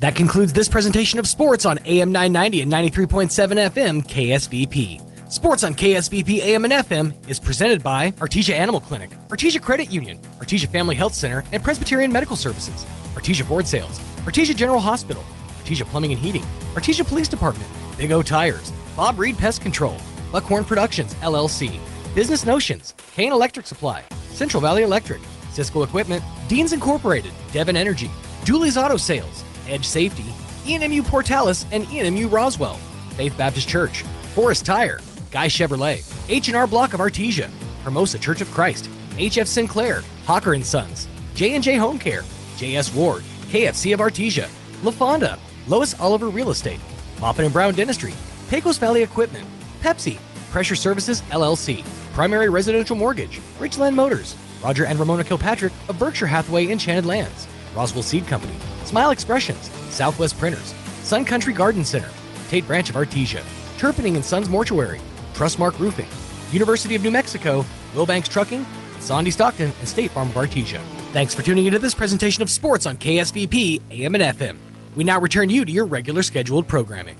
That concludes this presentation of sports on AM 990 and 93.7 FM KSVP. Sports on KSVP AM and FM is presented by Artesia Animal Clinic, Artesia Credit Union, Artesia Family Health Center and Presbyterian Medical Services, Artesia Board Sales, Artesia General Hospital, Artesia Plumbing and Heating, Artesia Police Department, Big O Tires, Bob Reed Pest Control, Buckhorn Productions, LLC, Business Notions, Kane Electric Supply, Central Valley Electric, Cisco Equipment, Deans Incorporated, Devon Energy, Julie's Auto Sales, Edge Safety, ENMU Portales and ENMU Roswell, Faith Baptist Church, Forest Tire, Guy Chevrolet, H&R Block of Artesia, Hermosa Church of Christ, HF Sinclair, Hawker & Sons, J&J Home Care, JS Ward, KFC of Artesia, LaFonda, Lois Oliver Real Estate, Moffin & Brown Dentistry, Pecos Valley Equipment, Pepsi, Pressure Services LLC, Primary Residential Mortgage, Richland Motors, Roger and Ramona Kilpatrick of Berkshire Hathaway Enchanted Lands, Roswell Seed Company, Smile Expressions, Southwest Printers, Sun Country Garden Center, Tate Branch of Artesia, Turpinning & Sons Mortuary, Trustmark Roofing, University of New Mexico, Wilbanks Trucking, Sandy Stockton, and State Farm of Artesia. Thanks for tuning into this presentation of sports on KSVP AM and FM. We now return you to your regular scheduled programming.